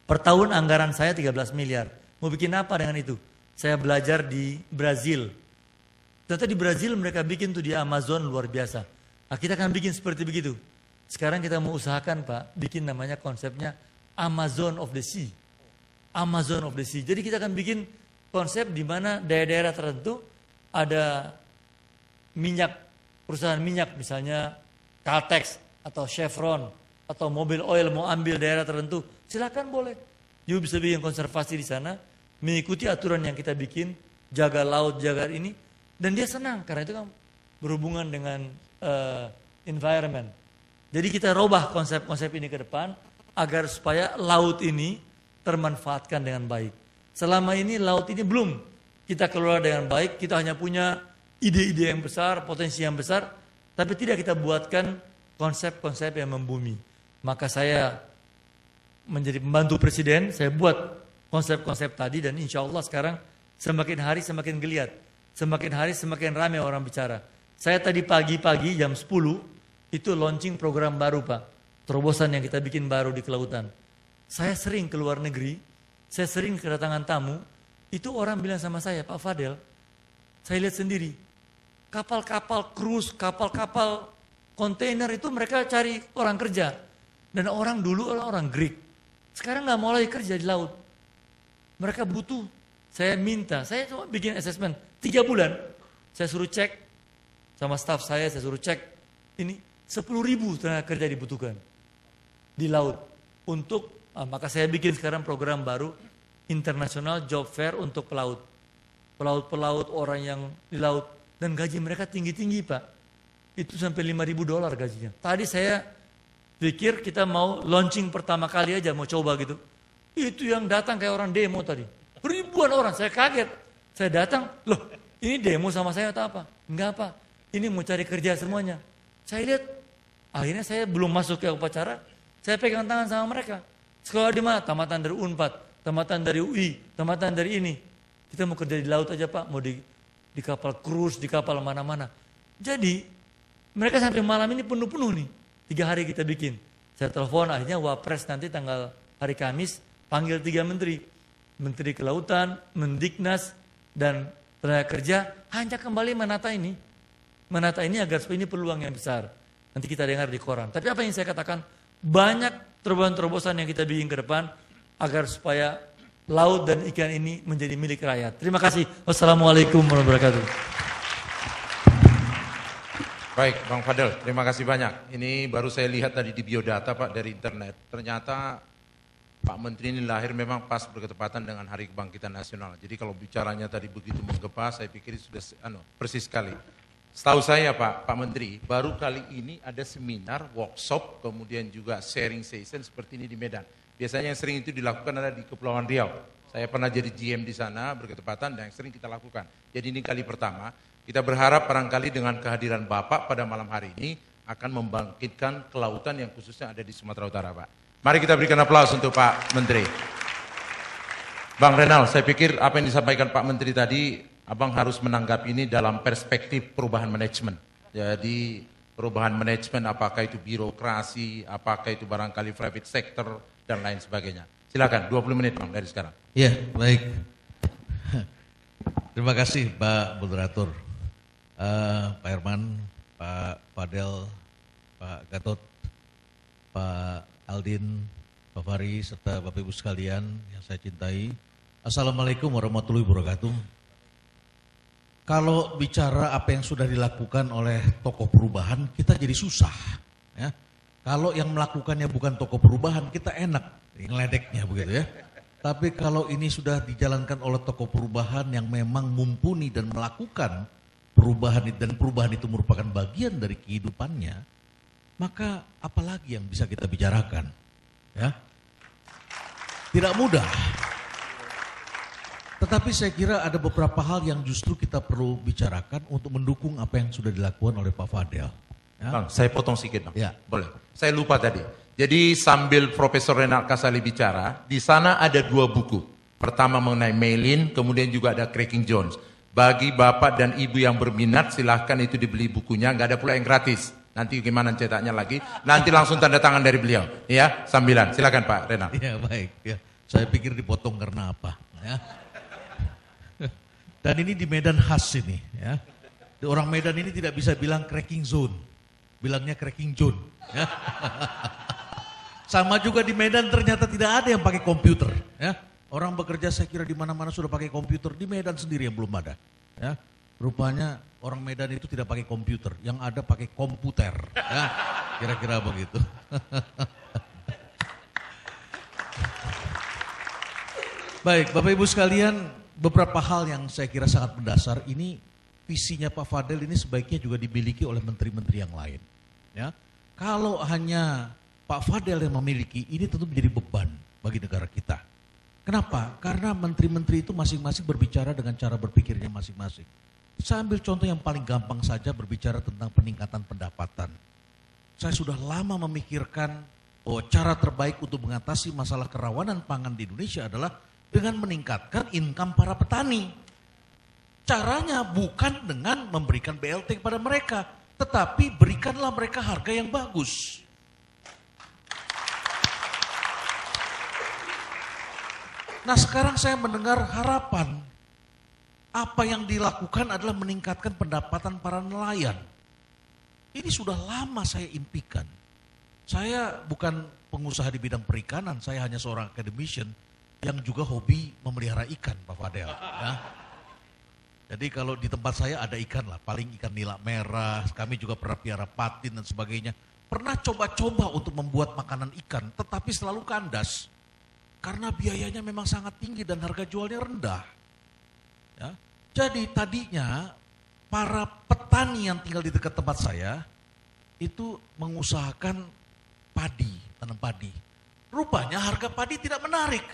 Per tahun anggaran saya 13 miliar. Mau bikin apa dengan itu? Saya belajar di Brazil. Ternyata di Brazil mereka bikin tuh di Amazon luar biasa. Nah, kita akan bikin seperti begitu. Sekarang kita mau usahakan Pak, bikin namanya konsepnya Amazon of the Sea. Amazon of the Sea. Jadi kita akan bikin konsep di mana daerah-daerah tertentu ada minyak, perusahaan minyak misalnya Caltex atau Chevron atau mobil oil mau ambil daerah tertentu, silakan boleh. You bisa bikin konservasi di sana, mengikuti aturan yang kita bikin, jaga laut, jaga ini, dan dia senang karena itu kan berhubungan dengan environment. Jadi kita robah konsep-konsep ini ke depan agar supaya laut ini termanfaatkan dengan baik. Selama ini laut ini belum kita kelola dengan baik, kita hanya punya ide-ide yang besar, potensi yang besar, tapi tidak kita buatkan konsep-konsep yang membumi. Maka saya menjadi pembantu presiden, saya buat konsep-konsep tadi dan insya Allah sekarang semakin hari semakin geliat, semakin hari semakin ramai orang bicara. Saya tadi pagi-pagi jam 10 itu launching program baru Pak, terobosan yang kita bikin baru di kelautan. Saya sering ke luar negeri, saya sering kedatangan tamu, itu orang bilang sama saya, Pak Fadel, saya lihat sendiri, kapal-kapal cruise, kapal-kapal kontainer itu mereka cari orang kerja. Dan orang dulu orang Greek, sekarang nggak mau lagi kerja di laut. Mereka butuh, saya minta, saya cuma bikin assessment 3 bulan, saya suruh cek sama staff saya suruh cek, ini 10.000 tenaga kerja dibutuhkan di laut. Maka saya bikin sekarang program baru, International Job Fair untuk pelaut. Pelaut-pelaut, orang yang di laut. Dan gaji mereka tinggi-tinggi Pak. Itu sampai $5.000 gajinya. Tadi saya pikir kita mau launching pertama kali aja, mau coba gitu. Itu yang datang kayak orang demo tadi. Ribuan orang, saya kaget. Saya datang, loh ini demo sama saya atau apa? Enggak apa, ini mau cari kerja semuanya. Saya lihat, akhirnya saya belum masuk ke upacara, saya pegang tangan sama mereka. Sekolah di mana? Tamatan dari UNPAD, tamatan dari UI, tamatan dari ini. Kita mau kerja di laut aja Pak, mau di kapal cruise, di kapal mana-mana. Jadi mereka sampai malam ini penuh-penuh nih. 3 hari kita bikin. Saya telepon akhirnya Wapres nanti tanggal hari Kamis panggil 3 menteri. Menteri Kelautan, Mendiknas, dan Tenaga Kerja hanya kembali menata ini. Menata ini agar supaya ini peluang yang besar. Nanti kita dengar di koran. Tapi apa yang saya katakan, banyak terobosan-terobosan yang kita bikin ke depan agar supaya laut dan ikan ini menjadi milik rakyat. Terima kasih. Wassalamualaikum warahmatullahi wabarakatuh. Baik, Bang Fadel, terima kasih banyak. Ini baru saya lihat tadi di biodata Pak dari internet. Ternyata Pak Menteri ini lahir memang pas berketepatan dengan Hari Kebangkitan Nasional. Jadi kalau bicaranya tadi begitu menggema, saya pikir sudah persis sekali. Setahu saya Pak Menteri, baru kali ini ada seminar, workshop, kemudian juga sharing session seperti ini di Medan. Biasanya yang sering itu dilakukan ada di Kepulauan Riau. Saya pernah jadi GM di sana berketepatan dan yang sering kita lakukan. Jadi ini kali pertama, kita berharap barangkali dengan kehadiran Bapak pada malam hari ini akan membangkitkan kelautan yang khususnya ada di Sumatera Utara Pak. Mari kita berikan aplaus untuk Pak Menteri. Bang Renal, saya pikir apa yang disampaikan Pak Menteri tadi, Abang harus menanggapi ini dalam perspektif perubahan manajemen. Jadi perubahan manajemen apakah itu birokrasi, apakah itu barangkali private sector, dan lain sebagainya. Silakan, 20 menit Bang dari sekarang. Iya, baik. Terima kasih Pak Moderator, Pak Herman, Pak Fadel, Pak Gatot, Pak Aldin, Pak Fahri, serta Bapak Ibu sekalian yang saya cintai. Assalamualaikum warahmatullahi wabarakatuh. Kalau bicara apa yang sudah dilakukan oleh tokoh perubahan, kita jadi susah. Ya. Kalau yang melakukannya bukan tokoh perubahan, kita enak ngeledeknya begitu ya. Tapi kalau ini sudah dijalankan oleh tokoh perubahan yang memang mumpuni dan melakukan perubahan, dan perubahan itu merupakan bagian dari kehidupannya, maka apalagi yang bisa kita bicarakan? Ya. Tidak mudah. Tetapi saya kira ada beberapa hal yang justru kita perlu bicarakan untuk mendukung apa yang sudah dilakukan oleh Pak Fadel. Ya. Bang, saya potong sedikit Bang. Ya. Boleh. Saya lupa tadi. Jadi sambil Profesor Renal Kasali bicara, di sana ada 2 buku. Pertama mengenai mail-in, kemudian juga ada Cracking Jones. Bagi Bapak dan Ibu yang berminat, silahkan itu dibeli bukunya, nggak ada pula yang gratis. Nanti gimana cetaknya lagi, nanti langsung tanda tangan dari beliau. Ya, sambilan. Silakan Pak Renal. Ya baik. Ya. Saya pikir dipotong karena apa. Ya. Dan ini di Medan khas ini. Ya. Orang Medan ini tidak bisa bilang cracking zone, bilangnya cracking zone. Ya. Sama juga di Medan ternyata tidak ada yang pakai komputer. Ya. Orang bekerja saya kira di mana-mana sudah pakai komputer, di Medan sendiri yang belum ada. Ya. Rupanya orang Medan itu tidak pakai komputer, yang ada pakai komputer. Ya. Kira-kira begitu. Baik, Bapak Ibu sekalian, beberapa hal yang saya kira sangat mendasar ini visinya Pak Fadel ini sebaiknya juga dimiliki oleh menteri-menteri yang lain. Ya, kalau hanya Pak Fadel yang memiliki, ini tentu menjadi beban bagi negara kita. Kenapa? Karena menteri-menteri itu masing-masing berbicara dengan cara berpikirnya masing-masing. Saya ambil contoh yang paling gampang saja, berbicara tentang peningkatan pendapatan. Saya sudah lama memikirkan cara terbaik untuk mengatasi masalah kerawanan pangan di Indonesia adalah dengan meningkatkan income para petani. Caranya bukan dengan memberikan BLT kepada mereka, tetapi berikanlah mereka harga yang bagus. Nah sekarang saya mendengar harapan. Apa yang dilakukan adalah meningkatkan pendapatan para nelayan. Ini sudah lama saya impikan. Saya bukan pengusaha di bidang perikanan, saya hanya seorang academician yang juga hobi memelihara ikan, Pak Fadel. Ya. Jadi kalau di tempat saya ada ikan lah, paling ikan nila merah, kami juga pernah piara patin dan sebagainya. Pernah coba-coba untuk membuat makanan ikan, tetapi selalu kandas. Karena biayanya memang sangat tinggi dan harga jualnya rendah. Ya. Jadi tadinya para petani yang tinggal di dekat tempat saya, itu mengusahakan padi, tanam padi. Rupanya harga padi tidak menarik.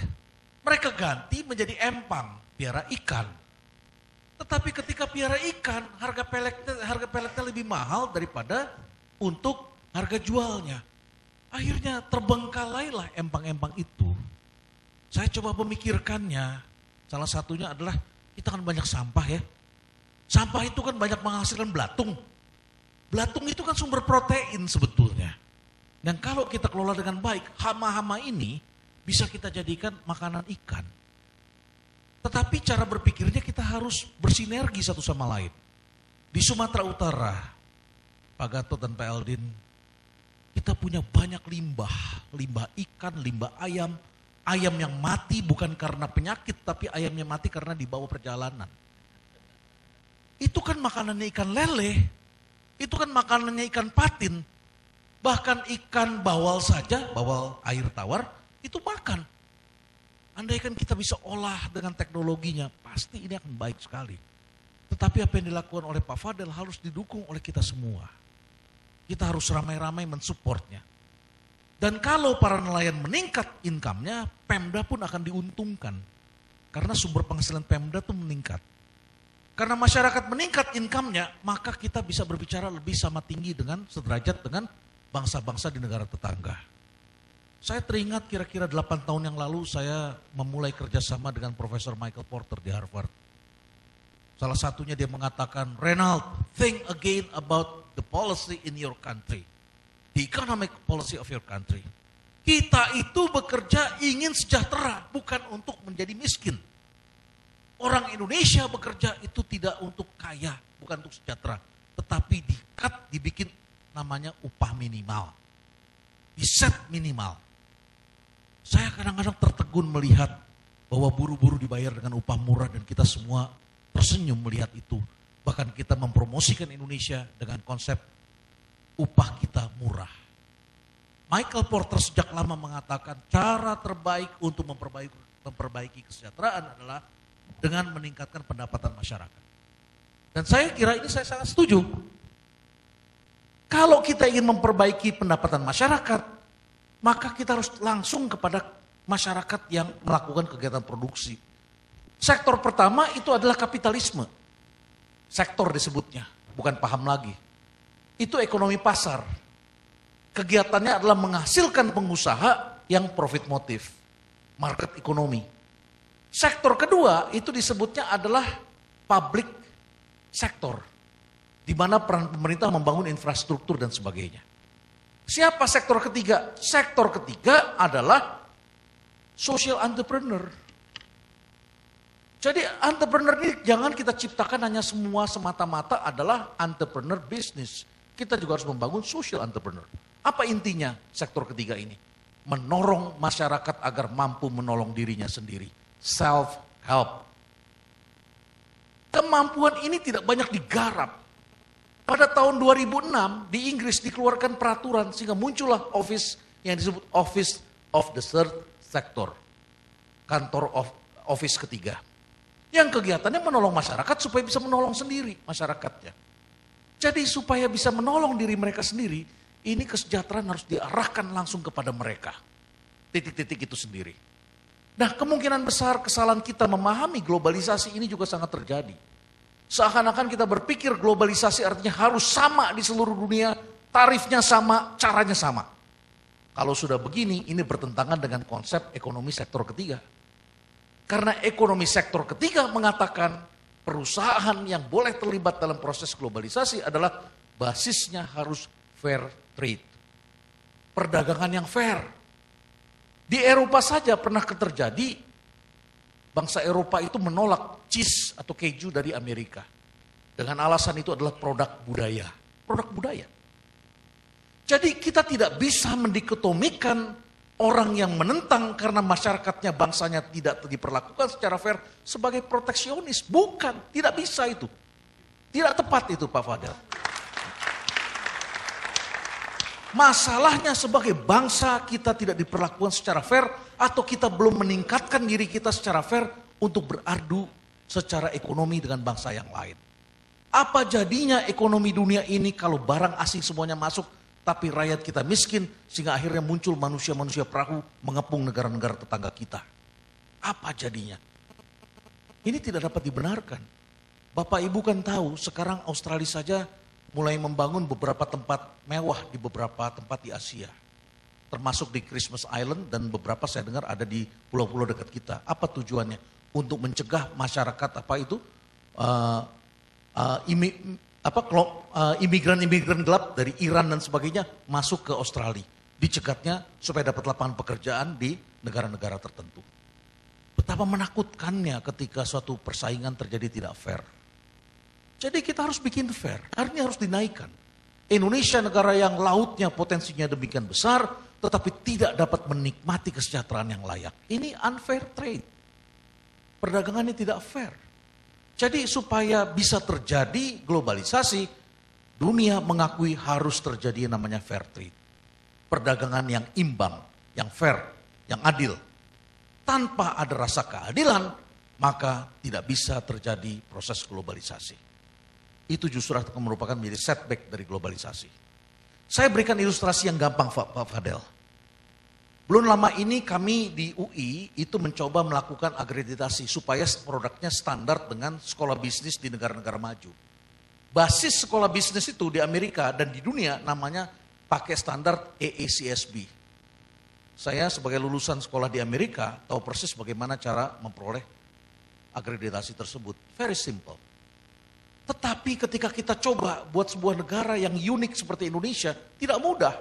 Mereka ganti menjadi empang, piara ikan. Tetapi ketika piara ikan, harga peletnya lebih mahal daripada untuk harga jualnya. Akhirnya terbengkalailah empang-empang itu. Saya coba memikirkannya. Salah satunya adalah kita kan banyak sampah ya. Sampah itu kan banyak menghasilkan belatung. Belatung itu kan sumber protein sebetulnya. Dan kalau kita kelola dengan baik, hama-hama ini bisa kita jadikan makanan ikan. Tetapi cara berpikirnya kita harus bersinergi satu sama lain. Di Sumatera Utara, Pak Gatot dan Pak Eldin, kita punya banyak limbah. Limbah ikan, limbah ayam. Ayam yang mati bukan karena penyakit, tapi ayamnya mati karena dibawa perjalanan. Itu kan makanannya ikan lele, itu kan makanannya ikan patin. Bahkan ikan bawal saja, bawal air tawar, itu makan. Andaikan kita bisa olah dengan teknologinya, pasti ini akan baik sekali. Tetapi apa yang dilakukan oleh Pak Fadel harus didukung oleh kita semua. Kita harus ramai-ramai mensupportnya. Dan kalau para nelayan meningkat income-nya, Pemda pun akan diuntungkan. Karena sumber penghasilan Pemda itu meningkat. Karena masyarakat meningkat income-nya, maka kita bisa berbicara lebih sama tinggi dengan sederajat dengan bangsa-bangsa di negara tetangga. Saya teringat kira-kira 8 tahun yang lalu saya memulai kerjasama dengan Profesor Michael Porter di Harvard. Salah satunya dia mengatakan, Reinhard, think again about the policy in your country. The economic policy of your country. Kita itu bekerja ingin sejahtera, bukan untuk menjadi miskin. Orang Indonesia bekerja itu tidak untuk kaya, bukan untuk sejahtera. Tetapi dibikin namanya upah minimal. Di-set minimal. Saya kadang-kadang tertegun melihat bahwa buruh-buruh dibayar dengan upah murah dan kita semua tersenyum melihat itu. Bahkan kita mempromosikan Indonesia dengan konsep upah kita murah. Michael Porter sejak lama mengatakan cara terbaik untuk memperbaiki kesejahteraan adalah dengan meningkatkan pendapatan masyarakat. Dan saya kira ini saya sangat setuju. Kalau kita ingin memperbaiki pendapatan masyarakat, maka kita harus langsung kepada masyarakat yang melakukan kegiatan produksi. Sektor pertama itu adalah kapitalisme. Sektor disebutnya, bukan paham lagi. Itu ekonomi pasar. Kegiatannya adalah menghasilkan pengusaha yang profit motif. Market ekonomi. Sektor kedua itu disebutnya adalah public sector. Di mana peran pemerintah membangun infrastruktur dan sebagainya. Siapa sektor ketiga? Sektor ketiga adalah social entrepreneur. Jadi entrepreneur ini jangan kita ciptakan hanya semua semata-mata adalah entrepreneur business. Kita juga harus membangun social entrepreneur. Apa intinya sektor ketiga ini? Menorong masyarakat agar mampu menolong dirinya sendiri. Self-help. Kemampuan ini tidak banyak digarap. Pada tahun 2006 di Inggris dikeluarkan peraturan sehingga muncullah office yang disebut Office of the Third Sector. Kantor office ketiga. Yang kegiatannya menolong masyarakat supaya bisa menolong sendiri masyarakatnya. Jadi supaya bisa menolong diri mereka sendiri, ini kesejahteraan harus diarahkan langsung kepada mereka. Titik-titik itu sendiri. Nah kemungkinan besar kesalahan kita memahami globalisasi ini juga sangat terjadi. Seakan-akan kita berpikir globalisasi artinya harus sama di seluruh dunia, tarifnya sama, caranya sama. Kalau sudah begini, ini bertentangan dengan konsep ekonomi sektor ketiga. Karena ekonomi sektor ketiga mengatakan perusahaan yang boleh terlibat dalam proses globalisasi adalah basisnya harus fair trade. Perdagangan yang fair. Di Eropa saja pernah terjadi bangsa Eropa itu menolak cheese atau keju dari Amerika. Dengan alasan itu adalah produk budaya. Produk budaya. Jadi kita tidak bisa mendikotomikan orang yang menentang karena masyarakatnya, bangsanya tidak diperlakukan secara fair sebagai proteksionis. Bukan, tidak bisa itu. Tidak tepat itu Pak Fadel. Masalahnya sebagai bangsa kita tidak diperlakukan secara fair atau kita belum meningkatkan diri kita secara fair untuk beradu secara ekonomi dengan bangsa yang lain. Apa jadinya ekonomi dunia ini kalau barang asing semuanya masuk tapi rakyat kita miskin sehingga akhirnya muncul manusia-manusia perahu mengepung negara-negara tetangga kita. Apa jadinya? Ini tidak dapat dibenarkan. Bapak Ibu kan tahu sekarang Australia saja mulai membangun beberapa tempat mewah di beberapa tempat di Asia. Termasuk di Christmas Island dan beberapa saya dengar ada di pulau-pulau dekat kita. Apa tujuannya? Untuk mencegah masyarakat imigran-imigran gelap dari Iran dan sebagainya masuk ke Australia. Dicegatnya supaya dapat lapangan pekerjaan di negara-negara tertentu. Betapa menakutkannya ketika suatu persaingan terjadi tidak fair. Jadi kita harus bikin fair, harganya harus dinaikkan. Indonesia negara yang lautnya potensinya demikian besar, tetapi tidak dapat menikmati kesejahteraan yang layak. Ini unfair trade. Perdagangannya tidak fair. Jadi supaya bisa terjadi globalisasi, dunia mengakui harus terjadi yang namanya fair trade. Perdagangan yang imbang, yang fair, yang adil. Tanpa ada rasa keadilan, maka tidak bisa terjadi proses globalisasi. Itu justru akan merupakan menjadi setback dari globalisasi. Saya berikan ilustrasi yang gampang Pak Fadel. Belum lama ini kami di UI itu mencoba melakukan akreditasi supaya produknya standar dengan sekolah bisnis di negara-negara maju. Basis sekolah bisnis itu di Amerika dan di dunia namanya pakai standar AACSB. Saya sebagai lulusan sekolah di Amerika tahu persis bagaimana cara memperoleh akreditasi tersebut. Very simple. Tetapi ketika kita coba buat sebuah negara yang unik seperti Indonesia, tidak mudah.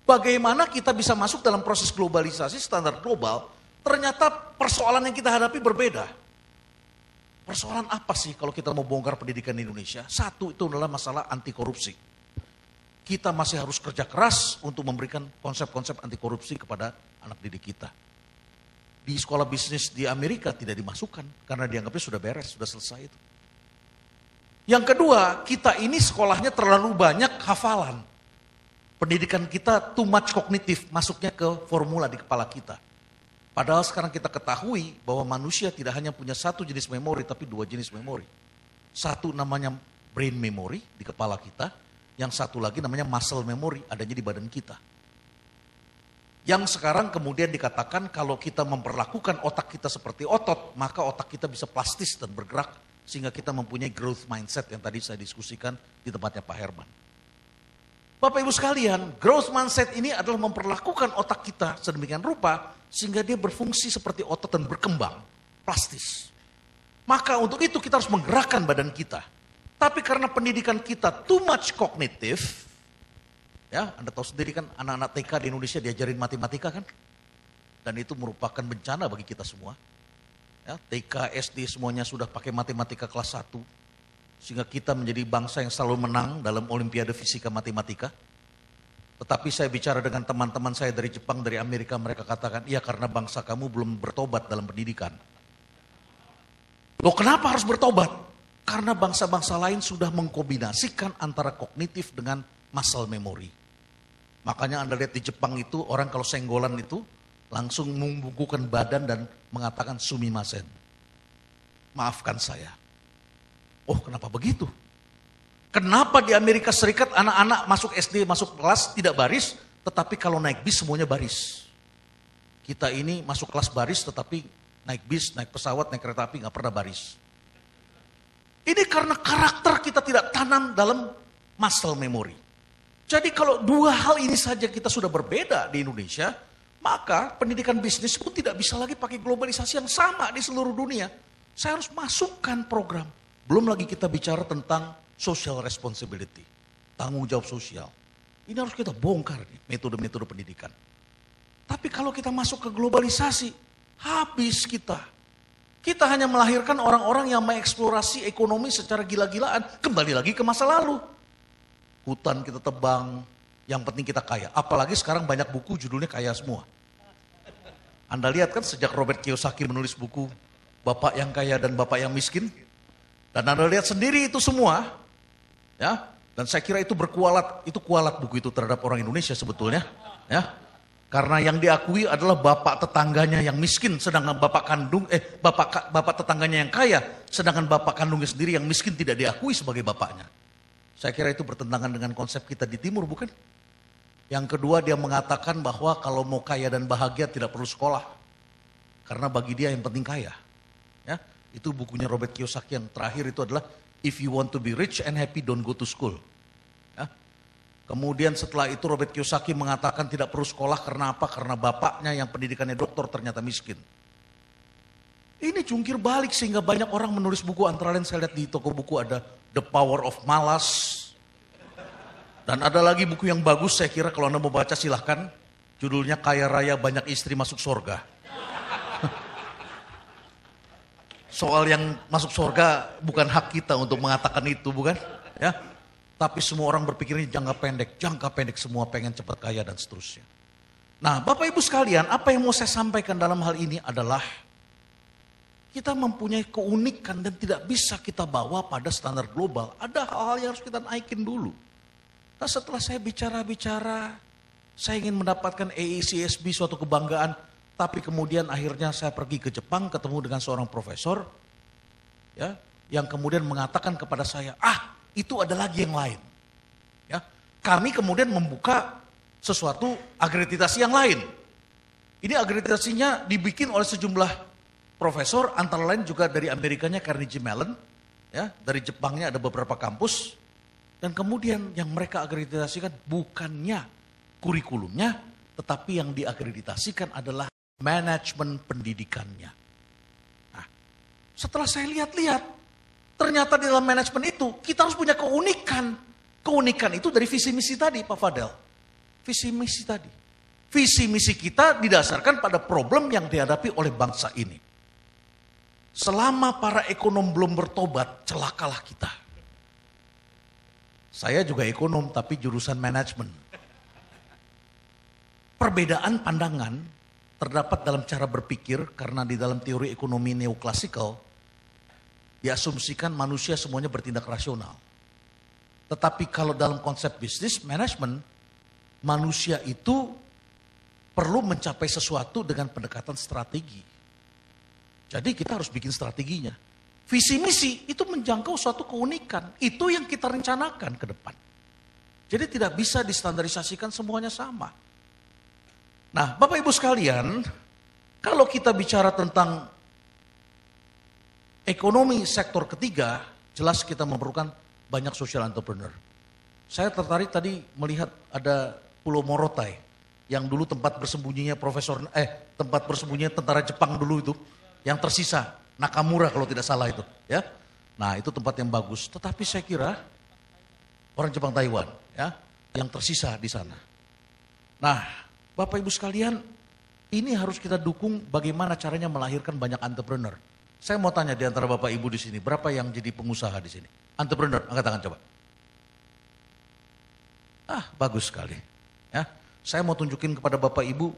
Bagaimana kita bisa masuk dalam proses globalisasi standar global, ternyata persoalan yang kita hadapi berbeda. Persoalan apa sih kalau kita mau bongkar pendidikan di Indonesia? Satu itu adalah masalah anti korupsi. Kita masih harus kerja keras untuk memberikan konsep-konsep anti korupsi kepada anak didik kita. Di sekolah bisnis di Amerika tidak dimasukkan karena dianggapnya sudah beres, sudah selesai itu. Yang kedua, kita ini sekolahnya terlalu banyak hafalan. Pendidikan kita too much kognitif, masuknya ke formula di kepala kita. Padahal sekarang kita ketahui bahwa manusia tidak hanya punya satu jenis memori, tapi dua jenis memori. Satu namanya brain memory di kepala kita, yang satu lagi namanya muscle memory, adanya di badan kita. Yang sekarang kemudian dikatakan kalau kita memperlakukan otak kita seperti otot, maka otak kita bisa plastis dan bergerak, sehingga kita mempunyai growth mindset yang tadi saya diskusikan di tempatnya Pak Herman. Bapak Ibu sekalian, growth mindset ini adalah memperlakukan otak kita sedemikian rupa sehingga dia berfungsi seperti otot dan berkembang, plastis. Maka untuk itu kita harus menggerakkan badan kita. Tapi karena pendidikan kita too much kognitif, ya Anda tahu sendiri kan anak-anak TK di Indonesia diajarin matematika kan? Dan itu merupakan bencana bagi kita semua. Ya, TK, SD semuanya sudah pakai matematika kelas 1. Sehingga kita menjadi bangsa yang selalu menang dalam olimpiade fisika matematika. Tetapi saya bicara dengan teman-teman saya dari Jepang, dari Amerika, mereka katakan, iya karena bangsa kamu belum bertobat dalam pendidikan. Loh kenapa harus bertobat? Karena bangsa-bangsa lain sudah mengkombinasikan antara kognitif dengan muscle memory. Makanya Anda lihat di Jepang itu, orang kalau senggolan itu, langsung membungkukkan badan dan mengatakan sumimasen. Maafkan saya. Oh kenapa begitu? Kenapa di Amerika Serikat anak-anak masuk SD, masuk kelas tidak baris, tetapi kalau naik bis semuanya baris. Kita ini masuk kelas baris tetapi naik bis, naik pesawat, naik kereta api gak pernah baris. Ini karena karakter kita tidak tanam dalam muscle memory. Jadi kalau dua hal ini saja kita sudah berbeda di Indonesia, maka pendidikan bisnis pun tidak bisa lagi pakai globalisasi yang sama di seluruh dunia. Saya harus masukkan program. Belum lagi kita bicara tentang social responsibility, tanggung jawab sosial. Ini harus kita bongkar nih, metode-metode pendidikan. Tapi kalau kita masuk ke globalisasi, habis kita. Kita hanya melahirkan orang-orang yang mengeksplorasi ekonomi secara gila-gilaan. Kembali lagi ke masa lalu. Hutan kita tebang, yang penting kita kaya. Apalagi sekarang banyak buku judulnya kaya semua. Anda lihat kan sejak Robert Kiyosaki menulis buku Bapak yang Kaya dan Bapak yang Miskin. Dan Anda lihat sendiri itu semua. Ya, dan saya kira itu kualat buku itu terhadap orang Indonesia sebetulnya. Ya, karena yang diakui adalah bapak tetangganya yang miskin, sedangkan bapak tetangganya yang kaya, sedangkan bapak kandungnya sendiri yang miskin tidak diakui sebagai bapaknya. Saya kira itu bertentangan dengan konsep kita di timur, bukan? Yang kedua, dia mengatakan bahwa kalau mau kaya dan bahagia tidak perlu sekolah. Karena bagi dia yang penting kaya. Ya, itu bukunya Robert Kiyosaki yang terakhir itu adalah If you want to be rich and happy, don't go to school. Ya. Kemudian setelah itu Robert Kiyosaki mengatakan tidak perlu sekolah karena apa? Karena bapaknya yang pendidikannya doktor ternyata miskin. Ini jungkir balik sehingga banyak orang menulis buku, antara lain saya lihat di toko buku ada The Power of Malas. Dan ada lagi buku yang bagus, saya kira kalau Anda mau baca silahkan. Judulnya Kaya Raya Banyak Istri Masuk Surga. Soal yang masuk surga bukan hak kita untuk mengatakan itu, bukan? Ya. Tapi semua orang berpikirnya jangka pendek semua pengen cepat kaya dan seterusnya. Nah, Bapak Ibu sekalian, apa yang mau saya sampaikan dalam hal ini adalah kita mempunyai keunikan dan tidak bisa kita bawa pada standar global. Ada hal-hal yang harus kita naikin dulu. Nah, setelah saya bicara, saya ingin mendapatkan AACSB suatu kebanggaan, tapi kemudian akhirnya saya pergi ke Jepang ketemu dengan seorang profesor, ya, yang kemudian mengatakan kepada saya, itu ada lagi yang lain. Ya, kami kemudian membuka sesuatu akreditasi yang lain. Ini akreditasinya dibikin oleh sejumlah profesor, antara lain juga dari Amerikanya Carnegie Mellon, ya, dari Jepangnya ada beberapa kampus, dan kemudian yang mereka akreditasikan bukannya kurikulumnya, tetapi yang diakreditasikan adalah manajemen pendidikannya. Nah, setelah saya lihat-lihat, ternyata di dalam manajemen itu kita harus punya keunikan. Keunikan itu dari visi misi tadi, Pak Fadel. Visi misi tadi. Visi misi kita didasarkan pada problem yang dihadapi oleh bangsa ini. Selama para ekonom belum bertobat, celakalah kita. Saya juga ekonom tapi jurusan manajemen. Perbedaan pandangan terdapat dalam cara berpikir karena di dalam teori ekonomi neoklasikal diasumsikan manusia semuanya bertindak rasional. Tetapi kalau dalam konsep bisnis manajemen, manusia itu perlu mencapai sesuatu dengan pendekatan strategi. Jadi kita harus bikin strateginya. Visi misi itu menjangkau suatu keunikan. Itu yang kita rencanakan ke depan. Jadi tidak bisa distandarisasikan semuanya sama. Nah, Bapak Ibu sekalian, kalau kita bicara tentang ekonomi sektor ketiga, jelas kita memerlukan banyak social entrepreneur. Saya tertarik tadi melihat ada Pulau Morotai yang dulu tempat bersembunyinya tempat bersembunyinya tentara Jepang dulu itu, yang tersisa Nakamura kalau tidak salah itu, ya. Nah, itu tempat yang bagus. Tetapi saya kira orang Jepang Taiwan, ya, yang tersisa di sana. Nah, Bapak Ibu sekalian, ini harus kita dukung bagaimana caranya melahirkan banyak entrepreneur. Saya mau tanya di antara Bapak Ibu di sini, berapa yang jadi pengusaha di sini? Entrepreneur, angkat tangan coba. Bagus sekali. Ya, saya mau tunjukin kepada Bapak Ibu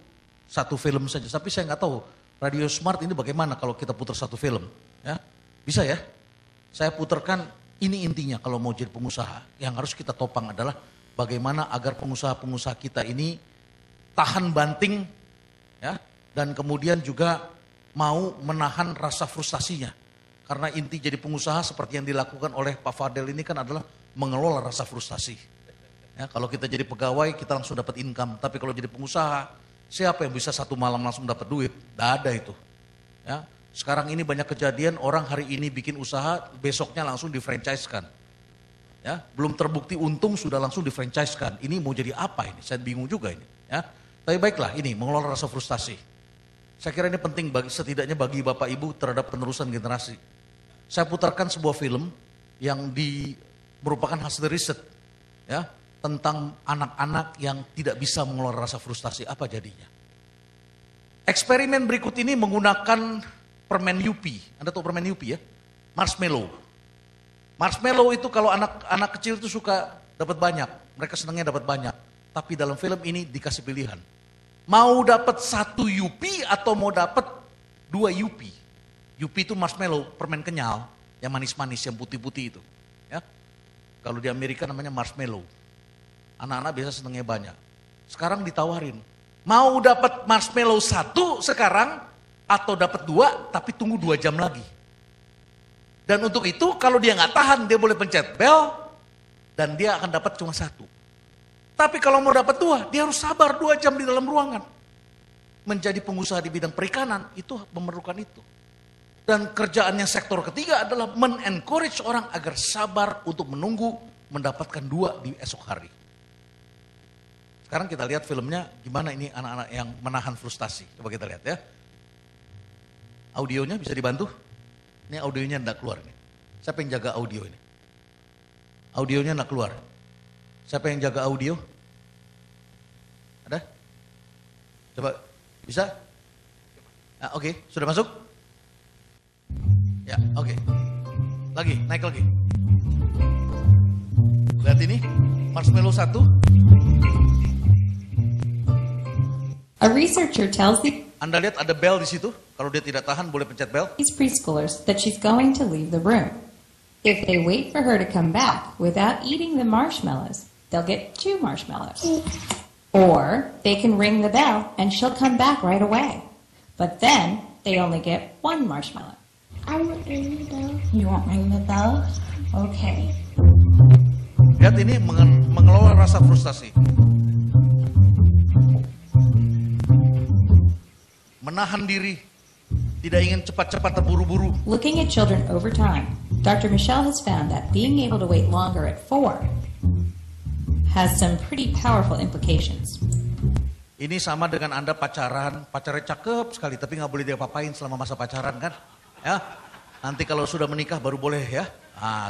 satu film saja, tapi saya nggak tahu Radio Smart ini bagaimana kalau kita putar satu film. Ya, bisa ya? Saya putarkan, ini intinya kalau mau jadi pengusaha. Yang harus kita topang adalah bagaimana agar pengusaha-pengusaha kita ini tahan banting, ya, dan kemudian juga mau menahan rasa frustasinya. Karena inti jadi pengusaha seperti yang dilakukan oleh Pak Fadel ini kan adalah mengelola rasa frustasi. Ya, kalau kita jadi pegawai kita langsung dapat income, tapi kalau jadi pengusaha, siapa yang bisa satu malam langsung dapat duit? Tidak ada itu. Ya, sekarang ini banyak kejadian orang hari ini bikin usaha, besoknya langsung di-franchise-kan. Ya, belum terbukti untung sudah langsung di-franchise-kan. Ini mau jadi apa ini? Saya bingung juga ini. Ya, tapi baiklah, ini mengelola rasa frustasi. Saya kira ini penting setidaknya bagi Bapak Ibu terhadap penerusan generasi. Saya putarkan sebuah film yang merupakan hasil riset, ya, tentang anak-anak yang tidak bisa mengelola rasa frustasi. Apa jadinya? Eksperimen berikut ini menggunakan permen Yupi. Anda tahu permen Yupi ya? Marshmallow. Marshmallow itu kalau anak kecil itu suka dapat banyak. Mereka senangnya dapat banyak. Tapi dalam film ini dikasih pilihan. Mau dapat 1 Yupi atau mau dapat 2 Yupi. Yupi itu marshmallow, permen kenyal. Yang manis-manis, yang putih-putih itu. Ya. Kalau di Amerika namanya marshmallow. Anak-anak biasa senangnya banyak. Sekarang ditawarin. Mau dapat marshmallow 1 sekarang atau dapat 2 tapi tunggu 2 jam lagi. Dan untuk itu kalau dia nggak tahan dia boleh pencet bel dan dia akan dapat cuma 1. Tapi kalau mau dapat 2 dia harus sabar 2 jam di dalam ruangan. Menjadi pengusaha di bidang perikanan itu memerlukan itu. Dan kerjaannya sektor ketiga adalah men-encourage orang agar sabar untuk menunggu mendapatkan 2 di esok hari. Sekarang kita lihat filmnya gimana ini anak-anak yang menahan frustasi. Coba kita lihat ya. Audionya bisa dibantu? Ini audionya enggak keluar nih. Siapa yang jaga audio ini? Audionya enggak keluar. Siapa yang jaga audio? Ada? Coba bisa? Nah, oke, sudah masuk? Ya, oke. Lagi, naik lagi. Lihat ini, marshmallow 1. A researcher tells Anda lihat ada bell di situ. Kalau dia tidak tahan boleh pencet bell. these preschoolers that she's going to leave the room. If they wait for her to come back without eating the marshmallows, they'll get 2 marshmallows. Or they can ring the bell and she'll come back right away. But then they only get 1 marshmallow. I won't ring the bell. You won't ring the bell? Okay. Lihat ini mengelola rasa frustasi. Menahan diri, tidak ingin cepat-cepat terburu-buru. Looking at children over time, Dr. Michelle has found that being able to wait longer at 4 has some pretty powerful implications. Ini sama dengan Anda pacarnya cakep sekali, tapi nggak boleh diapa-apain selama masa pacaran kan? Ya, nanti kalau sudah menikah baru boleh ya.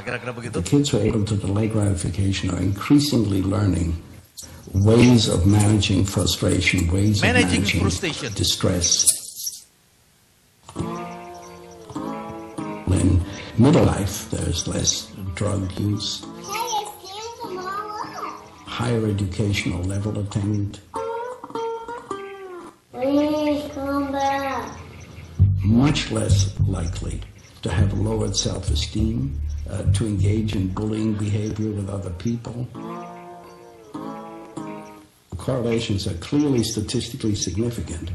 Kira-kira begitu. The kids who are able to delay gratification are increasingly learning ways of managing frustration, ways of managing frustration, distress. In middle life, there's less drug use, higher educational level attained, Please come back. much less likely to have lowered self-esteem, to engage in bullying behavior with other people. Correlations are clearly statistically significant,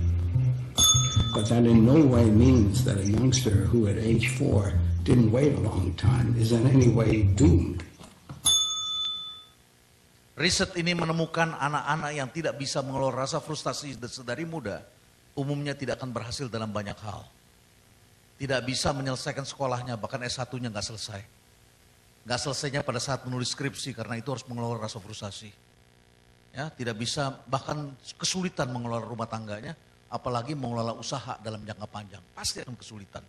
but that in no way means that a youngster who at age 4 didn't wait a long time is in any way doomed. Riset ini menemukan anak-anak yang tidak bisa mengelola rasa frustasi sedari muda, umumnya tidak akan berhasil dalam banyak hal. Tidak bisa menyelesaikan sekolahnya, bahkan S1-nya nggak selesai. Nggak selesainya pada saat menulis skripsi, karena itu harus mengelola rasa frustasi. Ya, tidak bisa, bahkan kesulitan mengelola rumah tangganya, apalagi mengelola usaha dalam jangka panjang. Pasti akan kesulitan.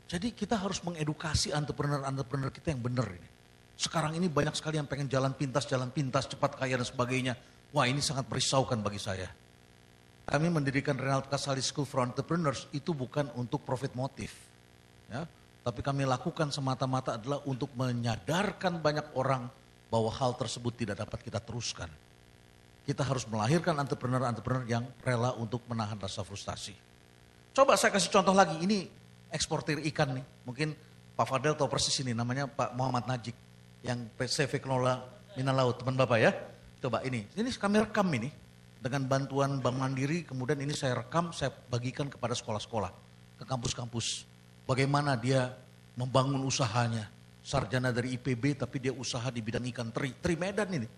Jadi kita harus mengedukasi entrepreneur kita yang benar ini. Sekarang ini banyak sekali yang pengen jalan pintas, cepat kaya dan sebagainya. Wah, ini sangat merisaukan bagi saya. Kami mendirikan Renald Kasali School for Entrepreneurs itu bukan untuk profit motif. Ya, tapi kami lakukan semata-mata adalah untuk menyadarkan banyak orang bahwa hal tersebut tidak dapat kita teruskan. Kita harus melahirkan entrepreneur yang rela untuk menahan rasa frustasi. Coba saya kasih contoh lagi, ini eksportir ikan nih. Mungkin Pak Fadel tahu persis ini, namanya Pak Muhammad Najik. Yang CV Kelola Minang Laut, teman Bapak ya. Coba ini kami rekam ini. Dengan bantuan Bank Mandiri, kemudian ini saya rekam, saya bagikan kepada sekolah-sekolah. Ke kampus-kampus. Bagaimana dia membangun usahanya. Sarjana dari IPB tapi dia usaha di bidang ikan teri. Teri Medan ini.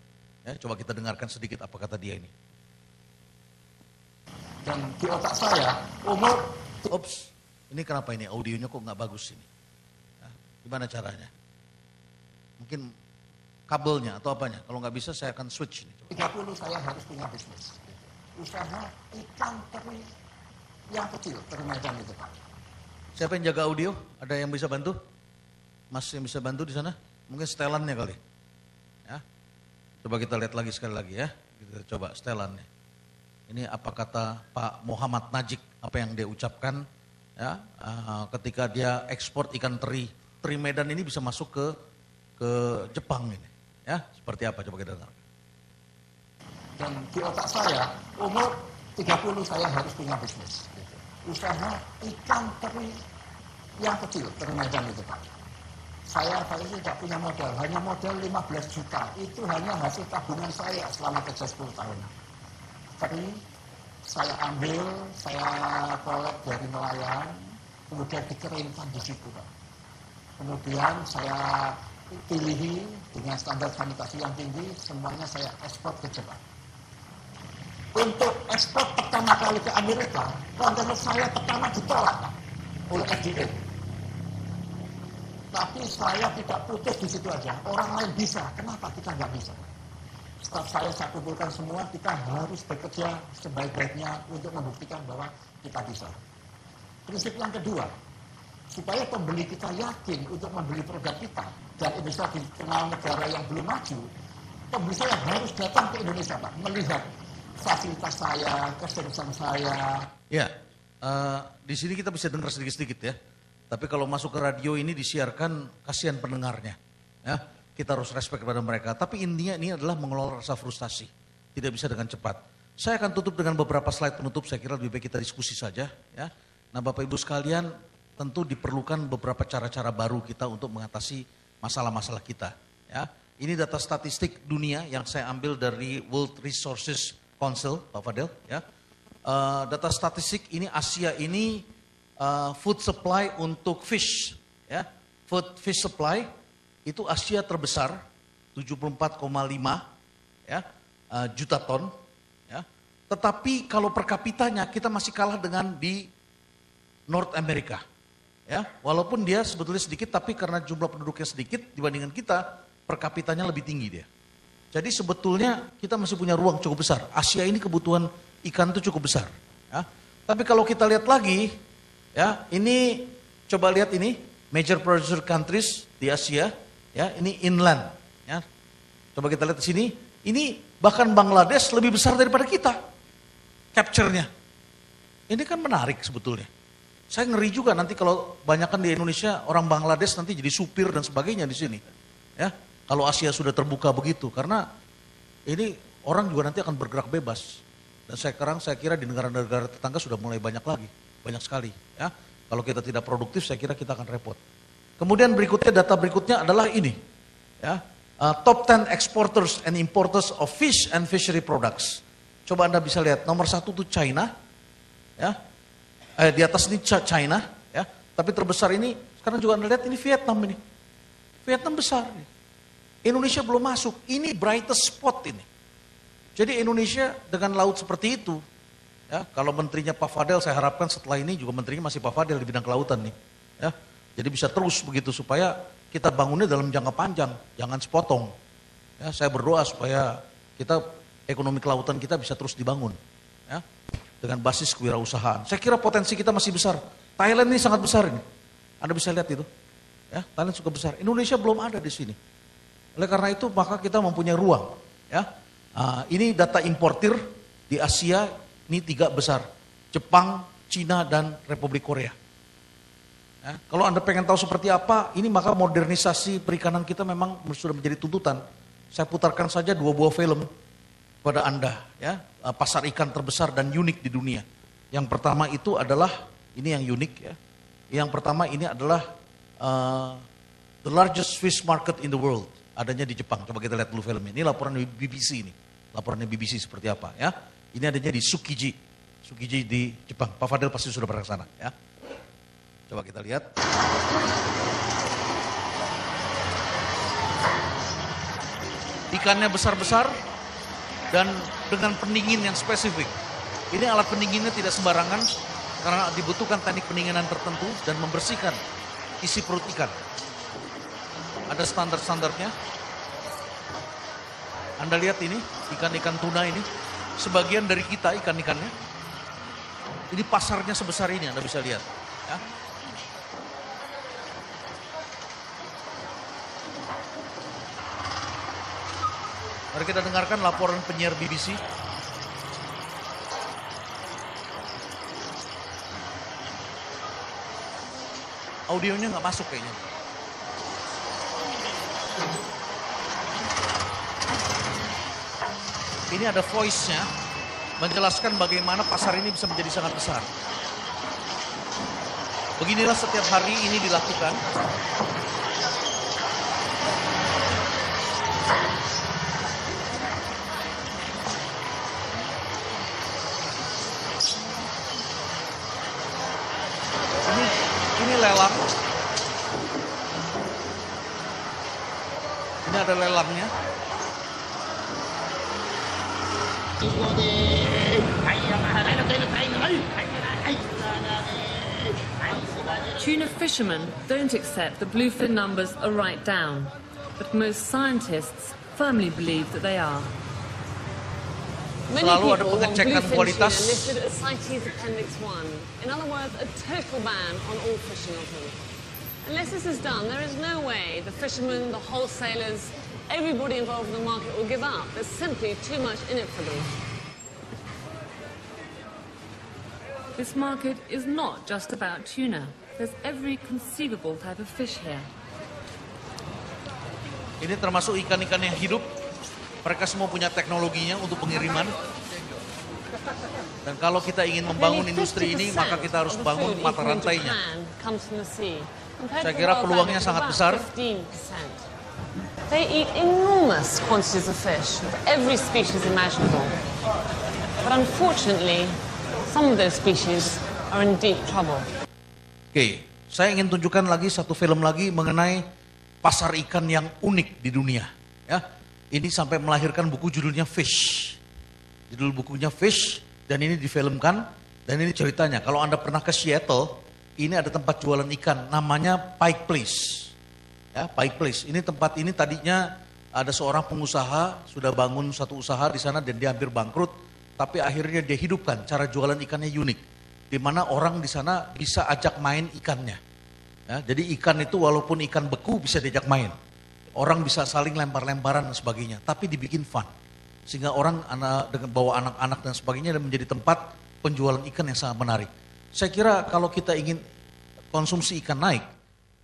Ya, coba kita dengarkan sedikit apa kata dia ini. Dan di otak saya, ini kenapa ini audionya kok nggak bagus ini? Ya, gimana caranya? Mungkin kabelnya atau apanya? Kalau nggak bisa saya akan switch ini. 30 saya harus punya bisnis. Usaha ikan teri yang kecil, teri Medan itu Pak. Siapa yang jaga audio? Ada yang bisa bantu? Mas yang bisa bantu di sana? Mungkin setelannya kali. Ya. Coba kita lihat lagi sekali lagi ya. Kita coba setelannya. Ini apa kata Pak Muhammad Najik, apa yang dia ucapkan ya, ketika dia ekspor ikan teri Medan ini bisa masuk ke Jepang ini, ya seperti apa coba kita dengar. Dan di otak saya, umur 30 saya harus punya bisnis. Usaha ikan teri yang kecil, teri Medan itu Pak. Saya tidak punya modal, hanya modal 15 juta. Itu hanya hasil tabungan saya selama kerja 10 tahun. Teri saya ambil, saya kolek dari nelayan, kemudian dikeringkan di situ Pak. Kemudian saya pilihi dengan standar sanitasi yang tinggi, semuanya saya ekspor ke Jepang. Untuk ekspor pertama kali ke Amerika, kontainer saya pertama ditolak oleh FDA. Tapi saya tidak putus di situ aja. Orang lain bisa, kenapa kita nggak bisa? Setelah saya kumpulkan semua, kita harus bekerja sebaik-baiknya untuk membuktikan bahwa kita bisa. Prinsip yang kedua, supaya pembeli kita yakin untuk membeli produk kita, dan Indonesia dikenal negara yang belum maju, pembeli saya harus datang ke Indonesia Pak, melihat fasilitas saya, keseriusan saya. Ya, di sini kita bisa dengar sedikit-sedikit ya. Tapi kalau masuk ke radio ini disiarkan, kasihan pendengarnya. Ya, kita harus respect kepada mereka. Tapi intinya ini adalah mengelola rasa frustasi. Tidak bisa dengan cepat. Saya akan tutup dengan beberapa slide penutup. Saya kira lebih baik kita diskusi saja. Ya. Nah, Bapak Ibu sekalian, tentu diperlukan beberapa cara-cara baru kita untuk mengatasi masalah-masalah kita. Ya. Ini data statistik dunia yang saya ambil dari World Resources Council, Pak Fadel. Ya. Data statistik ini Asia ini food supply untuk fish, ya, fish supply itu Asia terbesar 74,5 ya, juta ton, ya. Tetapi kalau per kapitanya kita masih kalah dengan di North America, ya. Walaupun dia sebetulnya sedikit, tapi karena jumlah penduduknya sedikit dibandingkan kita, per kapitanya lebih tinggi dia. Jadi sebetulnya kita masih punya ruang cukup besar. Asia ini kebutuhan ikan itu cukup besar, ya. Tapi kalau kita lihat lagi, ya, ini coba lihat ini major producer countries di Asia, ya, ini inland, ya. Coba kita lihat di sini, ini bahkan Bangladesh lebih besar daripada kita, capture-nya. Ini kan menarik sebetulnya. Saya ngeri juga nanti kalau banyakkan di Indonesia orang Bangladesh nanti jadi supir dan sebagainya di sini, ya. Kalau Asia sudah terbuka begitu, karena ini orang juga nanti akan bergerak bebas. Dan sekarang saya kira di negara-negara tetangga sudah mulai banyak lagi. Banyak sekali, ya. Kalau kita tidak produktif, saya kira kita akan repot. Kemudian berikutnya, data berikutnya adalah ini, ya, top 10 exporters and importers of fish and fishery products. Coba Anda bisa lihat, nomor 1 itu China, ya, di atas ini China, ya, tapi terbesar ini, sekarang juga Anda lihat ini Vietnam ini, Vietnam besar, Indonesia belum masuk, ini brightest spot ini. Jadi Indonesia dengan laut seperti itu. Ya, kalau menterinya Pak Fadel, saya harapkan setelah ini juga menterinya masih Pak Fadel di bidang kelautan nih. Ya, jadi bisa terus begitu supaya kita bangunnya dalam jangka panjang, jangan sepotong. Ya, saya berdoa supaya kita ekonomi kelautan kita bisa terus dibangun, ya, dengan basis kewirausahaan. Saya kira potensi kita masih besar. Thailand ini sangat besar ini. Anda bisa lihat itu. Ya, Thailand cukup besar. Indonesia belum ada di sini. Oleh karena itu maka kita mempunyai ruang. Ya, ini data importir di Asia. Ini 3 besar, Jepang, Cina, dan Republik Korea. Ya, kalau Anda pengen tahu seperti apa, ini maka modernisasi perikanan kita memang sudah menjadi tuntutan. Saya putarkan saja 2 buah film pada Anda, ya, pasar ikan terbesar dan unik di dunia. Yang pertama itu adalah, ini yang unik ya. Yang pertama ini adalah the largest fish market in the world, adanya di Jepang. Coba kita lihat dulu filmnya. Ini laporan BBC ini, laporannya BBC seperti apa ya. Ini adanya di Tsukiji di Jepang. Pak Fadel pasti sudah pernah ke sana, ya. Coba kita lihat. Ikannya besar-besar dan dengan pendingin yang spesifik. Ini alat pendinginnya tidak sembarangan karena dibutuhkan teknik pendinginan tertentu dan membersihkan isi perut ikan. Ada standar-standarnya. Anda lihat ini, ikan-ikan tuna ini. Sebagian dari kita ikan-ikannya, ini pasarnya sebesar ini Anda bisa lihat. Ya. Mari kita dengarkan laporan penyiar BBC. Audionya nggak masuk kayaknya. Ini ada voice-nya menjelaskan bagaimana pasar ini bisa menjadi sangat besar. Beginilah setiap hari ini dilakukan. Ini lelang. Ini ada lelangnya. Tuna fishermen don't accept the bluefin numbers are right down, but most scientists firmly believe that they are. Many Selalu ada people want pengecekan bluefin kualitas. tuna listed as CITES Appendix 1. In other words, a total ban on all fishing of them. Unless this is done, there is no way the fishermen, the wholesalers, everybody involved in the market will give up. There's simply too much in it for them. This market is not just about tuna. There's every conceivable type of fish here. Ini termasuk ikan-ikan yang hidup. Mereka semua punya teknologinya untuk pengiriman. Dan kalau kita ingin membangun industri ini, maka kita harus bangun mata rantainya. Saya kira peluangnya sangat besar. They eat enormous quantities of fish, of every species imaginable. But unfortunately, some of those species are in deep trouble. Oke, saya ingin tunjukkan lagi satu film lagi mengenai pasar ikan yang unik di dunia. Ya, ini sampai melahirkan buku judulnya Fish. Judul bukunya Fish dan ini difilmkan dan ini ceritanya. Kalau Anda pernah ke Seattle, ini ada tempat jualan ikan namanya Pike Place. Ya, Pike Place. Ini tempat ini tadinya ada seorang pengusaha sudah bangun satu usaha di sana dan dia hampir bangkrut, tapi akhirnya dia hidupkan cara jualan ikannya unik, di mana orang di sana bisa ajak main ikannya. Ya, jadi ikan itu walaupun ikan beku bisa diajak main, orang bisa saling lempar-lemparan dan sebagainya, tapi dibikin fun, sehingga orang dengan bawa anak-anak dan sebagainya dan menjadi tempat penjualan ikan yang sangat menarik. Saya kira kalau kita ingin konsumsi ikan naik,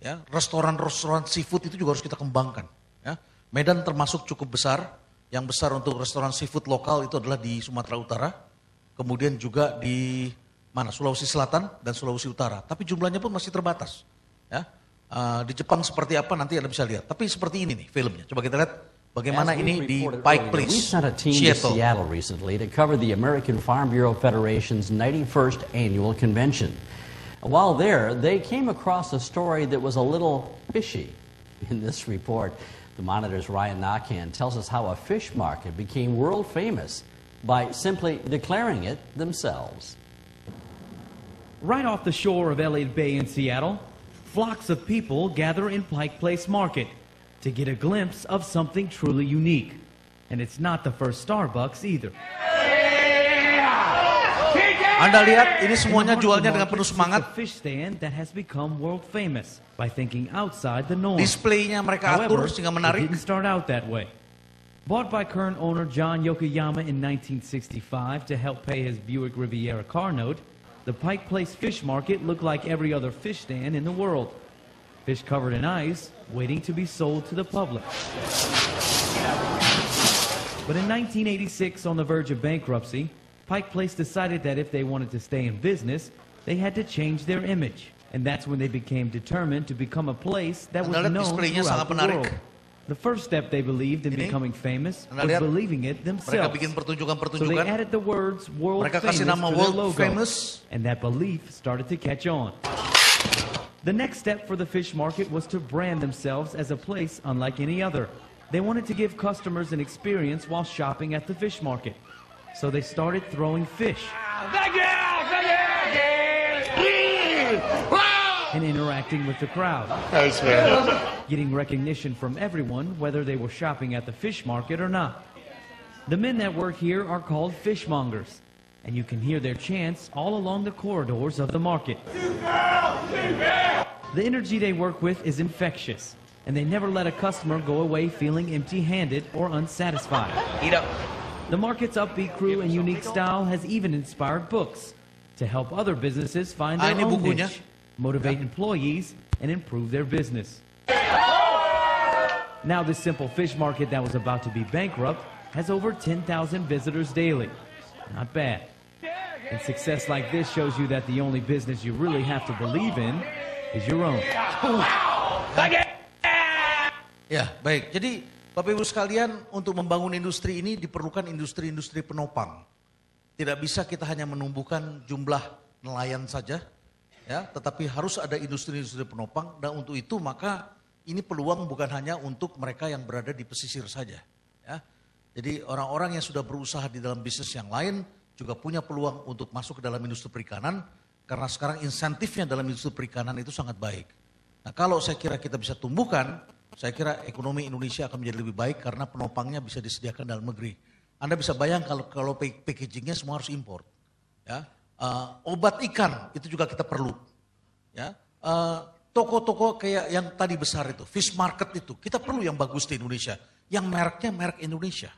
ya, restoran-restoran seafood itu juga harus kita kembangkan. Ya. Medan termasuk cukup besar, yang besar untuk restoran seafood lokal itu adalah di Sumatera Utara, kemudian juga di Sulawesi Selatan dan Sulawesi Utara. Tapi jumlahnya pun masih terbatas. Ya. Di Jepang seperti apa nanti Anda bisa lihat. Tapi seperti ini nih filmnya. Coba kita lihat bagaimana ini di Pike Place, we sent a team to Seattle recently to cover the American Farm Bureau Federation's 91st annual convention. While there, they came across a story that was a little fishy. In this report, the Monitor's Ryan Nakhan tells us how a fish market became world famous by simply declaring it themselves. Right off the shore of Elliott Bay in Seattle, flocks of people gather in Pike Place Market to get a glimpse of something truly unique. And it's not the first Starbucks either. Anda lihat ini semuanya jualnya dengan penuh semangat. Displaynya mereka atur sehingga menarik. Bought by current owner John Yokoyama in 1965 to help pay his Buick Riviera car note, the Pike Place Fish Market looked like every other fish stand in the world. Fish covered in ice, waiting to be sold to the public. But in 1986, on the verge of bankruptcy, Pike Place decided that if they wanted to stay in business, they had to change their image. And that's when they became determined to become a place that was known throughout the world. The first step they believed in becoming famous was believing it themselves. So they added the words world famous to their logo. And that belief started to catch on. The next step for the fish market was to brand themselves as a place unlike any other. They wanted to give customers an experience while shopping at the fish market. So they started throwing fish and interacting with the crowd, getting recognition from everyone, whether they were shopping at the fish market or not. The men that work here are called fishmongers, and you can hear their chants all along the corridors of the market. The energy they work with is infectious, and they never let a customer go away feeling empty-handed or unsatisfied. The market's upbeat crew and unique style has even inspired books to help other businesses find their own niche. motivate employees, and improve their business. Now this simple fish market that was about to be bankrupt has over 10,000 visitors daily. Not bad. And success like this shows you that the only business you really have to believe in is your own. Ya, baik. Jadi Bapak Ibu sekalian, untuk membangun industri ini diperlukan industri-industri penopang. Tidak bisa kita hanya menumbuhkan jumlah nelayan saja, ya, tetapi harus ada industri-industri penopang. Dan untuk itu maka ini peluang bukan hanya untuk mereka yang berada di pesisir saja. Ya. Jadi orang-orang yang sudah berusaha di dalam bisnis yang lain juga punya peluang untuk masuk ke dalam industri perikanan, karena sekarang insentifnya dalam industri perikanan itu sangat baik. Nah, kalau saya kira kita bisa tumbuhkan, saya kira ekonomi Indonesia akan menjadi lebih baik karena penopangnya bisa disediakan dalam negeri. Anda bisa bayangkan kalau packagingnya semua harus impor. Ya, obat ikan itu juga kita perlu. Ya, toko-toko kayak yang tadi besar itu, fish market itu, kita perlu yang bagus di Indonesia. Yang mereknya merek Indonesia.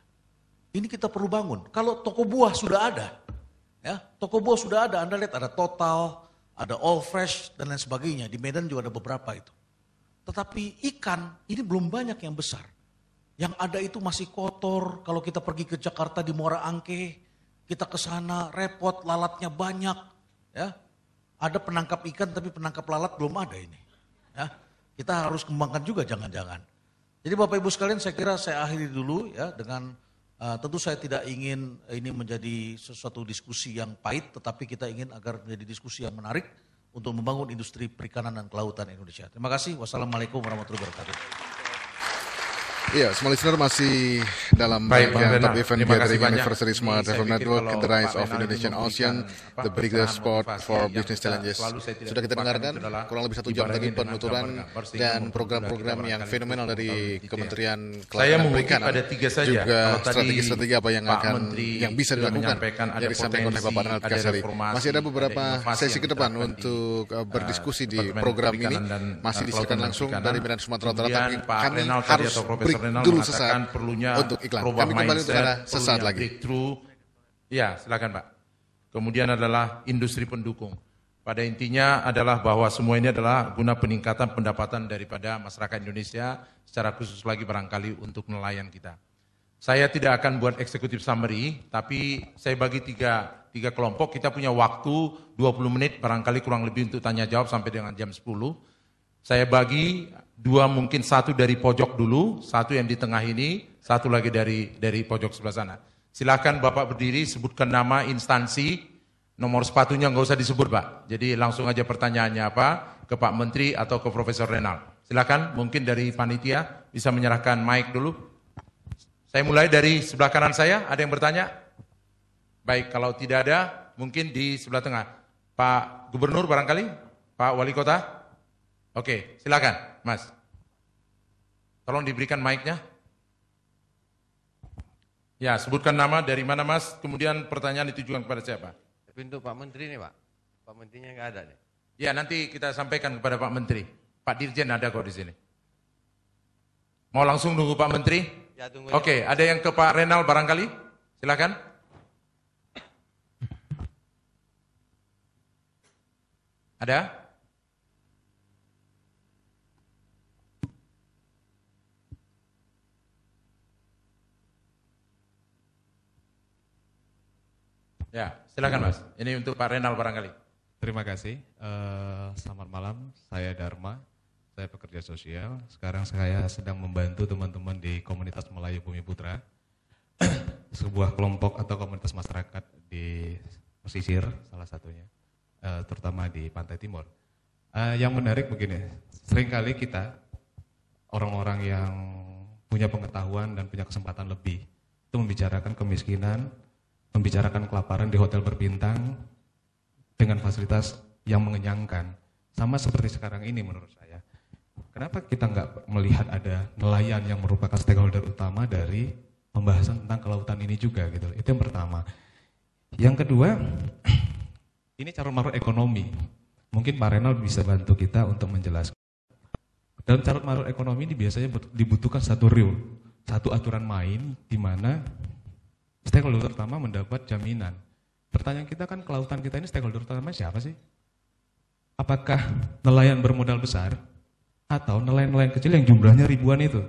Ini kita perlu bangun. Kalau toko buah sudah ada, ya, toko buah sudah ada. Anda lihat ada Total, ada All Fresh dan lain sebagainya. Di Medan juga ada beberapa itu. Tetapi ikan ini belum banyak yang besar. Yang ada itu masih kotor. Kalau kita pergi ke Jakarta di Muara Angke, kita ke sana repot, lalatnya banyak. Ya, ada penangkap ikan tapi penangkap lalat belum ada ini. Ya, kita harus kembangkan juga jangan-jangan. Jadi Bapak Ibu sekalian, saya kira saya akhiri dulu ya dengan tentu saya tidak ingin ini menjadi sesuatu diskusi yang pahit, tetapi kita ingin agar menjadi diskusi yang menarik untuk membangun industri perikanan dan kelautan Indonesia. Terima kasih. Wassalamualaikum warahmatullahi wabarakatuh. Iya, semua listener masih dalam rangkaian top event gathering anniversary Smart FM Network, The Rise of Indonesian Ocean, the biggest sport for business challenges. Sudah kita dengarkan kurang lebih 1 jam tadi penuturan dan program-program yang fenomenal dari Kementerian Kelautan dan Perikanan. Juga strategi-strategi apa yang bisa dilakukan yang disampaikan oleh Bapak Renald Kasari. Masih ada beberapa sesi ke depan untuk berdiskusi di program ini. Masih disiarkan langsung dari Medan Sumatera Utara, tapi kami harus break dulu sesaat untuk iklan. Kami kembali untuk Anda sesaat lagi. Ya, silakan Pak. Kemudian adalah industri pendukung. Pada intinya adalah bahwa semua ini adalah guna peningkatan pendapatan daripada masyarakat Indonesia, secara khusus lagi barangkali untuk nelayan kita. Saya tidak akan buat executive summary, tapi saya bagi tiga kelompok. Kita punya waktu 20 menit, barangkali kurang lebih untuk tanya jawab sampai dengan jam 10. Saya bagi 2, mungkin 1 dari pojok dulu, 1 yang di tengah ini, 1 lagi dari pojok sebelah sana. Silakan Bapak berdiri, sebutkan nama, instansi, nomor sepatunya nggak usah disebut Pak. Jadi langsung aja pertanyaannya apa, ke Pak Menteri atau ke Profesor Renald. Silakan, mungkin dari panitia bisa menyerahkan mic dulu. Saya mulai dari sebelah kanan saya, ada yang bertanya? Baik, kalau tidak ada, mungkin di sebelah tengah. Pak Gubernur barangkali? Pak Wali Kota? Oke, silakan, Mas. Tolong diberikan mic-nya. Ya, sebutkan nama, dari mana Mas, kemudian pertanyaan ditujukan kepada siapa? Untuk Pak Menteri nih Pak, Pak Menterinya nggak ada nih. Ya, nanti kita sampaikan kepada Pak Menteri. Pak Dirjen ada kok di sini. Mau langsung nunggu Pak Menteri? Ya, tunggu. Oke, ada yang ke Pak Renald barangkali? Silakan. Ada? Ya, silakan Mas. Ini untuk Pak Renald barangkali. Terima kasih. Selamat malam, saya Dharma. Saya pekerja sosial. Sekarang saya sedang membantu teman-teman di komunitas Melayu Bumi Putra. Sebuah kelompok atau komunitas masyarakat di pesisir, salah satunya. Terutama di Pantai Timur. Yang menarik begini, seringkali kita, orang-orang yang punya pengetahuan dan punya kesempatan lebih, itu membicarakan kemiskinan, membicarakan kelaparan di hotel berbintang dengan fasilitas yang mengenyangkan. Sama seperti sekarang ini menurut saya. Kenapa kita nggak melihat ada nelayan yang merupakan stakeholder utama dari pembahasan tentang kelautan ini juga gitu. Itu yang pertama. Yang kedua, ini carut marut ekonomi. Mungkin Pak Renald bisa bantu kita untuk menjelaskan. Dalam carut marut ekonomi ini biasanya dibutuhkan satu rule, satu aturan main di mana stakeholder utama mendapat jaminan. Pertanyaan kita kan kelautan kita ini stakeholder utama siapa sih? apakah nelayan bermodal besar atau nelayan-nelayan kecil yang jumlahnya ribuan itu,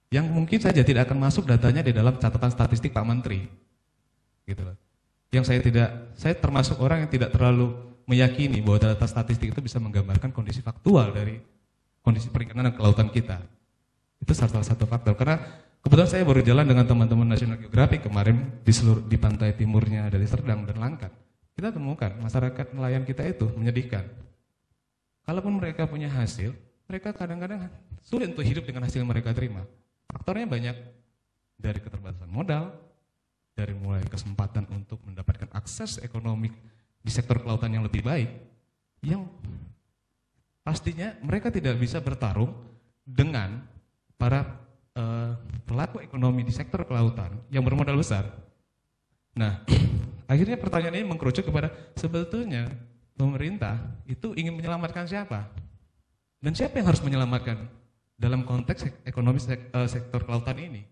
yang mungkin saja tidak akan masuk datanya di dalam catatan statistik Pak Menteri, gitu loh. Yang saya termasuk orang yang tidak terlalu meyakini bahwa data statistik itu bisa menggambarkan kondisi faktual dari kondisi perikanan dan kelautan kita. Itu salah satu faktor. Karena kebetulan saya baru jalan dengan teman-teman National Geographic kemarin di pantai timurnya dari Serdang dan Langkat. Kita temukan masyarakat nelayan kita itu menyedihkan. Kalaupun mereka punya hasil, mereka kadang-kadang sulit untuk hidup dengan hasil yang mereka terima. Faktornya banyak, dari keterbatasan modal, dari mulai kesempatan untuk mendapatkan akses ekonomi di sektor kelautan yang lebih baik, yang pastinya mereka tidak bisa bertarung dengan para pelaku ekonomi di sektor kelautan yang bermodal besar. Nah, akhirnya pertanyaan ini mengkerucut kepada sebetulnya pemerintah itu ingin menyelamatkan siapa? Dan siapa yang harus menyelamatkan dalam konteks ekonomi sektor kelautan ini?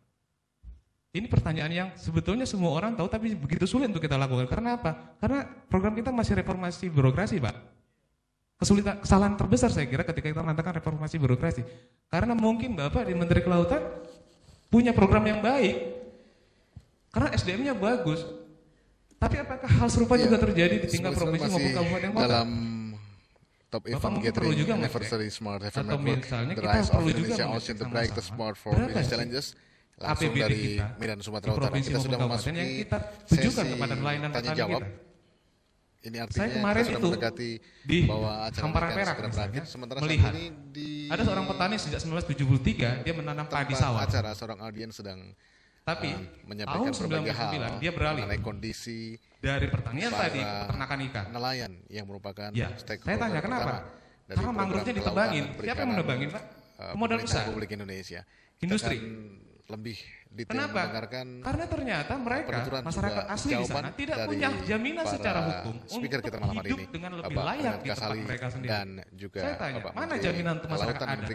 Ini pertanyaan yang sebetulnya semua orang tahu tapi begitu sulit untuk kita lakukan. Karena apa? Karena program kita masih reformasi birokrasi, Pak. Kesalahan terbesar saya kira ketika kita mengatakan reformasi birokrasi. Karena mungkin Bapak di Menteri Kelautan punya program yang baik. Karena SDM-nya bagus. Tapi apakah hal serupa juga terjadi di tingkat provinsi maupun kabupaten kota? Dalam Top Event Gathering Anniversary Smart FM Network, The Rise of Indonesia Ocean, The Breakthrough Smart for Business Challenges, langsung dari Medan, Sumatera Utara. Kita sudah memasuki sesi tanya jawab. Ini artinya kita sudah mendekati bahwa acara ini segera berakhir. Sementara saat ini ada seorang petani sejak 1973 dia menanam padi sawah. Acara seorang audiens sedang menyampaikan tahun berbagai hal dia beralih mengenai kondisi dari pertanian tadi ke peternakan ikan. Nelayan yang merupakan stakeholder. Saya tanya kenapa? Karena mangrove-nya ditebangin. Siapa yang menebangin, Pak? Modal besar. Republik Indonesia. Industri. Lebih detail kenapa? Mendengarkan karena ternyata mereka masyarakat asli di sana tidak punya jaminan secara hukum untuk kita malam hari hidup ini, dengan lebih layak di tempat mereka sendiri. Dan juga saya tanya, Bapak mana jaminan untuk masyarakat adat?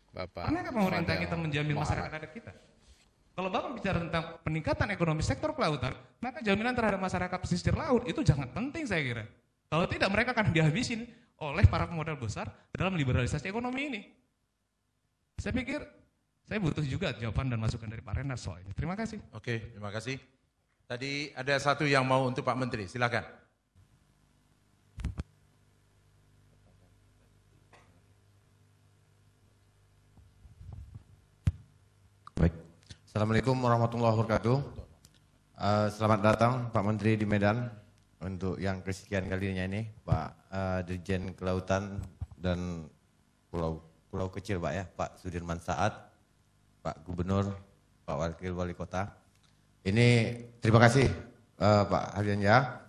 Bapak Pernahkah pemerintah kita menjamin masyarakat adat kita? Kalau Bapak bicara tentang peningkatan ekonomi sektor kelautan, maka jaminan terhadap masyarakat pesisir laut itu sangat penting saya kira. Kalau tidak mereka akan dihabisin oleh para pemodal besar dalam liberalisasi ekonomi ini. Saya pikir saya butuh juga jawaban dan masukan dari Pak Renat soal ini. Terima kasih. Oke, terima kasih. Tadi ada satu yang mau untuk Pak Menteri, silakan. Baik. Assalamualaikum warahmatullahi wabarakatuh. Selamat datang Pak Menteri di Medan untuk yang kesekian kalinya ini, Pak Dirjen Kelautan dan Pulau Kecil, Pak ya, Pak Sudirman Saat, Pak Gubernur, Pak Wakil Wali Kota. Ini terima kasih Pak Hadian ya.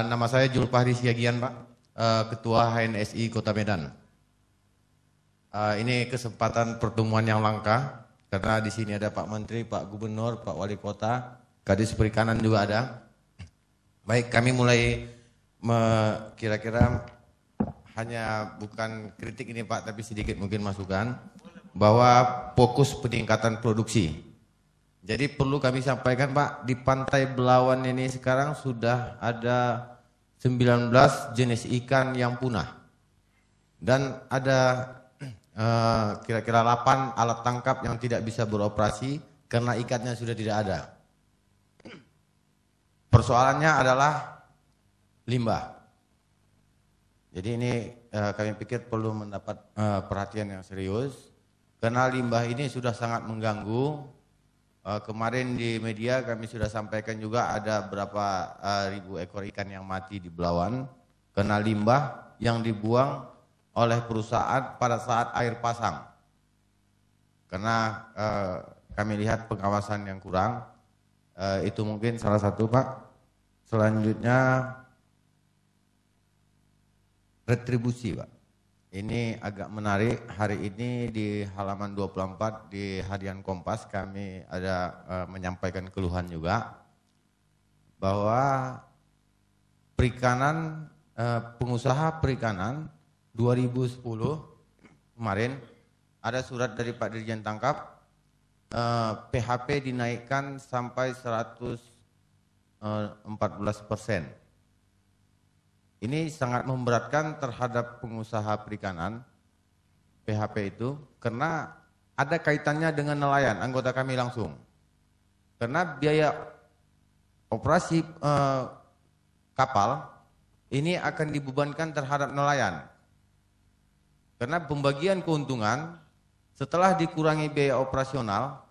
Nama saya Julfahri Siagian, Pak, Ketua HNSI Kota Medan. Ini kesempatan pertemuan yang langka karena di sini ada Pak Menteri, Pak Gubernur, Pak Wali Kota, Kadis Perikanan juga ada. Baik, kami mulai kira-kira hanya bukan kritik ini Pak, tapi sedikit mungkin masukan bahwa fokus peningkatan produksi. Jadi perlu kami sampaikan Pak, di Pantai Belawan ini sekarang sudah ada 19 jenis ikan yang punah. Dan ada kira-kira 8 alat tangkap yang tidak bisa beroperasi karena ikannya sudah tidak ada. Persoalannya adalah limbah. Jadi ini kami pikir perlu mendapat perhatian yang serius. Karena limbah ini sudah sangat mengganggu. Kemarin di media kami sudah sampaikan juga ada berapa ribu ekor ikan yang mati di Belawan karena limbah yang dibuang oleh perusahaan pada saat air pasang. Karena kami lihat pengawasan yang kurang, itu mungkin salah satu Pak. Selanjutnya retribusi Pak. Ini agak menarik, hari ini di halaman 24 di Harian Kompas kami ada menyampaikan keluhan juga bahwa perikanan, pengusaha perikanan 2010 kemarin ada surat dari Pak Dirjen Tangkap, PHP dinaikkan sampai 114%. ini sangat memberatkan terhadap pengusaha perikanan, PHP itu, karena ada kaitannya dengan nelayan, anggota kami langsung. Karena biaya operasi kapal ini akan dibebankan terhadap nelayan. Karena pembagian keuntungan setelah dikurangi biaya operasional,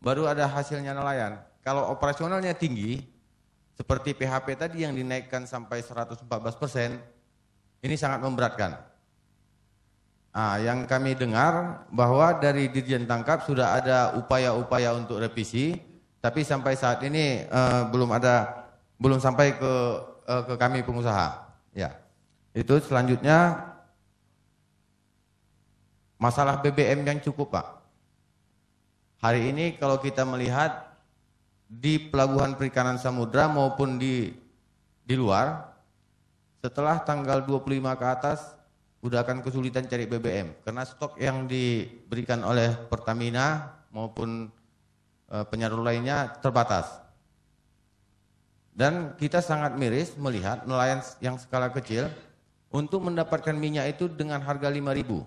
baru ada hasilnya nelayan. Kalau operasionalnya tinggi, seperti PHP tadi yang dinaikkan sampai 114%, ini sangat memberatkan. Yang kami dengar bahwa dari Dirjen Tangkap sudah ada upaya-upaya untuk revisi, tapi sampai saat ini belum sampai ke kami pengusaha. Ya, itu selanjutnya masalah BBM yang cukup, Pak. Hari ini kalau kita melihat di pelabuhan perikanan samudra maupun di luar, setelah tanggal 25 ke atas udah akan kesulitan cari BBM karena stok yang diberikan oleh Pertamina maupun penyalur lainnya terbatas. Dan kita sangat miris melihat nelayan yang skala kecil untuk mendapatkan minyak itu dengan harga 5.000.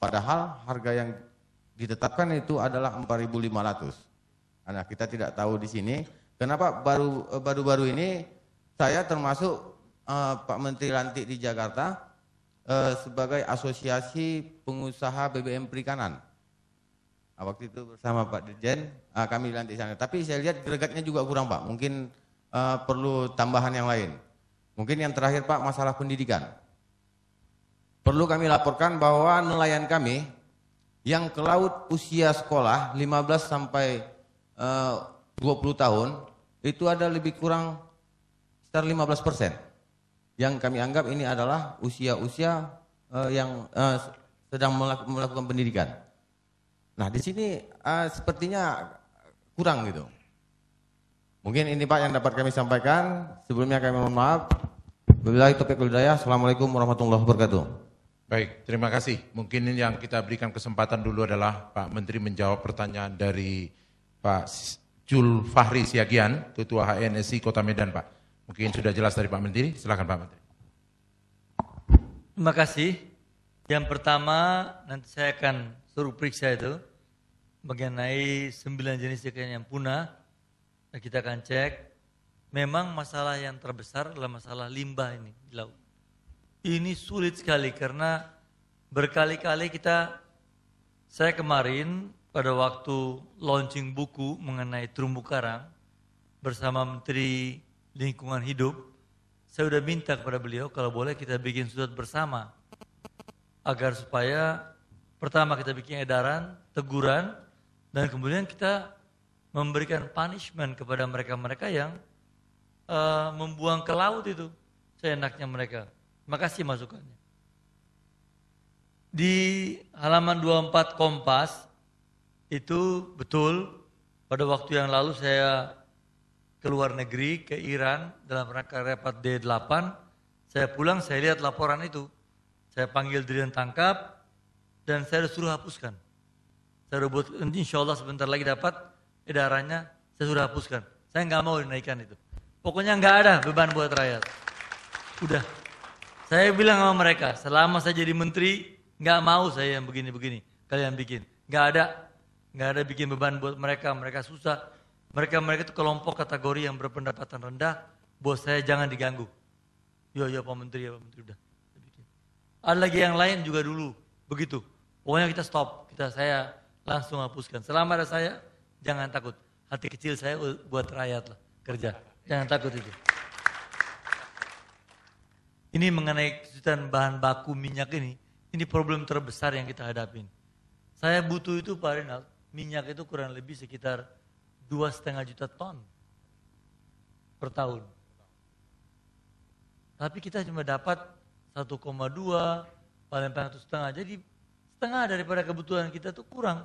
Padahal harga yang ditetapkan itu adalah 4.500. Nah, kita tidak tahu di sini kenapa baru-baru ini saya termasuk Pak Menteri lantik di Jakarta sebagai asosiasi pengusaha BBM perikanan. Waktu itu bersama Pak Dirjen kami lantik sana. Tapi saya lihat gregatnya juga kurang, Pak. Mungkin perlu tambahan yang lain. Mungkin yang terakhir, Pak, masalah pendidikan. Perlu kami laporkan bahwa nelayan kami yang ke laut usia sekolah 15 sampai 20 tahun itu ada lebih kurang sekitar 15%. Yang kami anggap ini adalah usia-usia yang sedang melakukan pendidikan. Nah, di sini sepertinya kurang gitu. Mungkin ini, Pak, yang dapat kami sampaikan. Sebelumnya kami mohon maaf. Wabillahi taufiq wal hidayah. Assalamualaikum warahmatullahi wabarakatuh. Baik, terima kasih. Mungkin yang kita berikan kesempatan dulu adalah Pak Menteri menjawab pertanyaan dari Pak Jul Fahri Siagian, Ketua HNSI Kota Medan, Pak. Mungkin sudah jelas dari Pak Menteri, silakan Pak Menteri. Terima kasih. Yang pertama, nanti saya akan suruh periksa itu mengenai 9 jenis ikan yang punah. Nah, kita akan cek. Memang masalah yang terbesar adalah masalah limbah ini di laut. Ini sulit sekali karena berkali-kali saya kemarin pada waktu launching buku mengenai terumbu karang bersama Menteri Lingkungan Hidup, saya sudah minta kepada beliau kalau boleh kita bikin surat bersama agar supaya pertama kita bikin edaran, teguran, dan kemudian kita memberikan punishment kepada mereka-mereka yang membuang ke laut itu seenaknya mereka. Terima kasih masukannya. Di halaman 24 Kompas, itu betul pada waktu yang lalu saya ke luar negeri, ke Iran dalam rangka rapat D8. Saya pulang, saya lihat laporan itu. Saya panggil Dirjen Tangkap dan saya suruh hapuskan. Saya buat, insya Allah sebentar lagi dapat edarannya, saya sudah hapuskan. Saya nggak mau dinaikkan itu. Pokoknya nggak ada beban buat rakyat. Udah. Saya bilang sama mereka, selama saya jadi menteri, nggak mau saya yang begini-begini. Kalian bikin. Nggak ada bikin beban buat mereka. Mereka susah. Mereka itu kelompok kategori yang berpendapatan rendah. Bos saya jangan diganggu. Ya Pak Menteri, ya Pak Menteri, udah. Ada lagi yang lain juga dulu. Begitu. Pokoknya kita stop. Saya langsung hapuskan. Selama ada saya, jangan takut. Hati kecil saya buat rakyat lah. Kerja. Jangan takut itu. Ini mengenai kesulitan bahan baku minyak ini problem terbesar yang kita hadapin. Saya butuh itu Pak Renald, minyak itu kurang lebih sekitar 2,5 juta ton per tahun. Tapi kita cuma dapat 1,2, paling banyak 1,5. Jadi setengah daripada kebutuhan kita tuh kurang.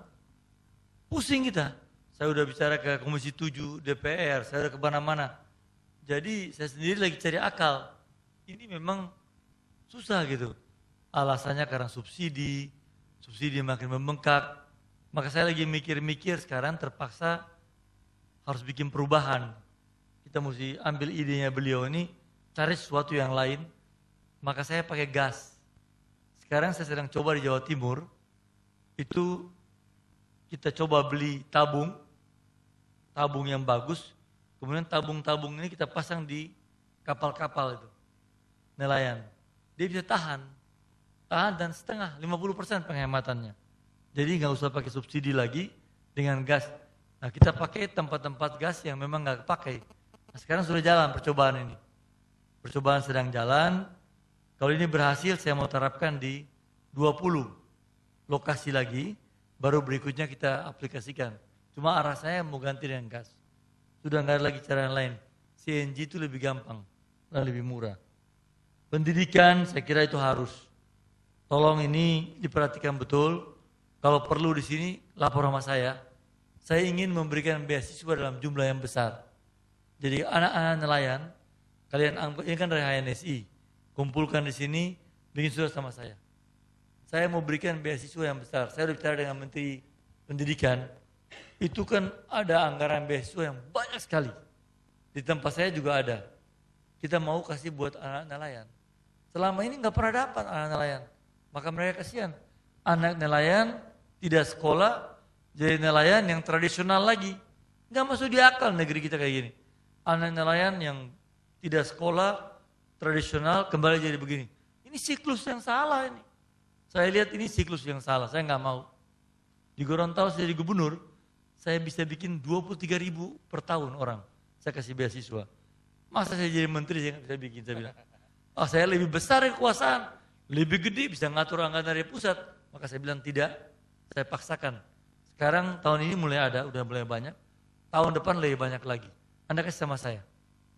Pusing kita. Saya udah bicara ke Komisi 7 DPR, saya udah kemana-mana. Jadi saya sendiri lagi cari akal. Ini memang susah gitu. Alasannya karena subsidi makin membengkak. Maka saya lagi mikir-mikir sekarang terpaksa harus bikin perubahan. Kita mesti ambil idenya beliau ini, cari sesuatu yang lain, maka saya pakai gas. Sekarang saya sedang coba di Jawa Timur, itu kita coba beli tabung yang bagus, kemudian tabung-tabung ini kita pasang di kapal-kapal itu, nelayan. Dia bisa tahan dan setengah, 50% penghematannya. Jadi nggak usah pakai subsidi lagi dengan gas. Nah kita pakai tempat-tempat gas yang memang nggak pakai. Nah, sekarang sudah jalan percobaan ini. Percobaan sedang jalan. Kalau ini berhasil saya mau terapkan di 20 lokasi lagi. Baru berikutnya kita aplikasikan. Cuma arah saya mau ganti dengan gas. Sudah nggak ada lagi cara yang lain. CNG itu lebih gampang dan lebih murah. Pendidikan saya kira itu harus. Tolong ini diperhatikan betul. Kalau perlu di sini lapor sama saya. Saya ingin memberikan beasiswa dalam jumlah yang besar. Jadi anak-anak nelayan, kalian ini kan dari HNSI, kumpulkan di sini, bikin surat sama saya. Saya mau berikan beasiswa yang besar. Saya sudah bicara dengan Menteri Pendidikan. Itu kan ada anggaran beasiswa yang banyak sekali. Di tempat saya juga ada. Kita mau kasih buat anak nelayan. Selama ini nggak pernah dapat anak nelayan. Maka mereka kasihan. Anak nelayan tidak sekolah, jadi nelayan yang tradisional lagi. Nggak masuk di akal negeri kita kayak gini. Anak nelayan yang tidak sekolah, tradisional, kembali jadi begini. Ini siklus yang salah ini. Saya lihat ini siklus yang salah, saya nggak mau. Di Gorontalo saya jadi gubernur, saya bisa bikin 23.000 per tahun orang. Saya kasih beasiswa. Masa saya jadi menteri saya nggak bisa bikin, saya bilang. Oh saya lebih besar kekuasaan, lebih gede, bisa ngatur anggaran dari pusat. Maka saya bilang tidak, saya paksakan. Sekarang tahun ini mulai ada, udah mulai banyak. Tahun depan lebih banyak lagi. Anda kasih sama saya.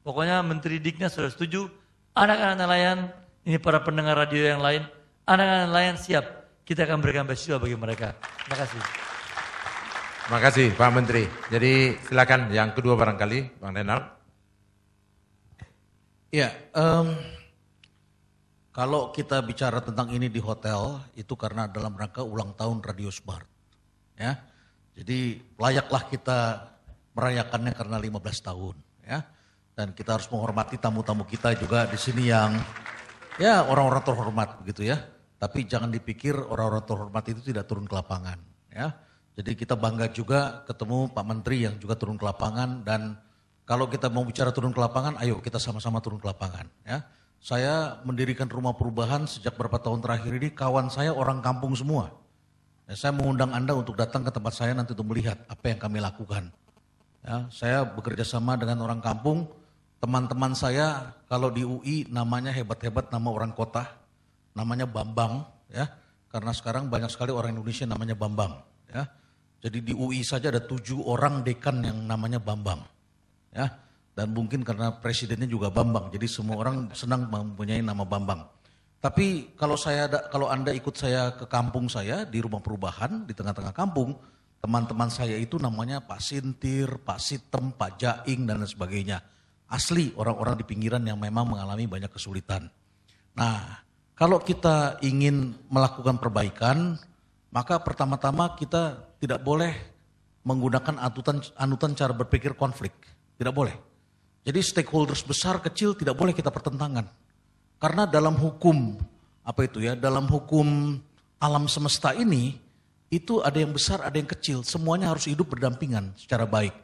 Pokoknya Menteri Diknas sudah setuju. Anak-anak nelayan, ini para pendengar radio yang lain. Anak-anak nelayan siap. Kita akan berikan beasiswa bagi mereka. Terima kasih. Terima kasih Pak Menteri. Jadi silakan yang kedua barangkali, Bang Renald. Ya, kalau kita bicara tentang ini di hotel, itu karena dalam rangka ulang tahun Radio Smart. Ya, jadi layaklah kita merayakannya karena 15 tahun. Ya, dan kita harus menghormati tamu-tamu kita juga di sini yang ya orang-orang terhormat begitu ya. Tapi jangan dipikir orang-orang terhormat itu tidak turun ke lapangan. Ya, jadi kita bangga juga ketemu Pak Menteri yang juga turun ke lapangan. Dan kalau kita mau bicara turun ke lapangan, ayo kita sama-sama turun ke lapangan. Ya. Saya mendirikan rumah perubahan sejak beberapa tahun terakhir ini, kawan saya orang kampung semua. Ya, saya mengundang Anda untuk datang ke tempat saya nanti untuk melihat apa yang kami lakukan. Ya, saya bekerja sama dengan orang kampung, teman-teman saya kalau di UI namanya hebat-hebat nama orang kota, namanya Bambang. Ya, karena sekarang banyak sekali orang Indonesia namanya Bambang. Ya, jadi di UI saja ada 7 orang dekan yang namanya Bambang. Ya. Dan mungkin karena presidennya juga Bambang, jadi semua orang senang mempunyai nama Bambang. Tapi kalau Anda ikut saya ke kampung saya di rumah perubahan di tengah-tengah kampung, teman-teman saya itu namanya Pak Sintir, Pak Sitem, Pak Jaing dan lain sebagainya. Asli orang-orang di pinggiran yang memang mengalami banyak kesulitan. Nah, kalau kita ingin melakukan perbaikan, maka pertama-tama kita tidak boleh menggunakan anutan cara berpikir konflik, tidak boleh. Jadi stakeholders besar kecil tidak boleh kita pertentangan. Karena dalam hukum dalam hukum alam semesta ini itu ada yang besar, ada yang kecil, semuanya harus hidup berdampingan secara baik.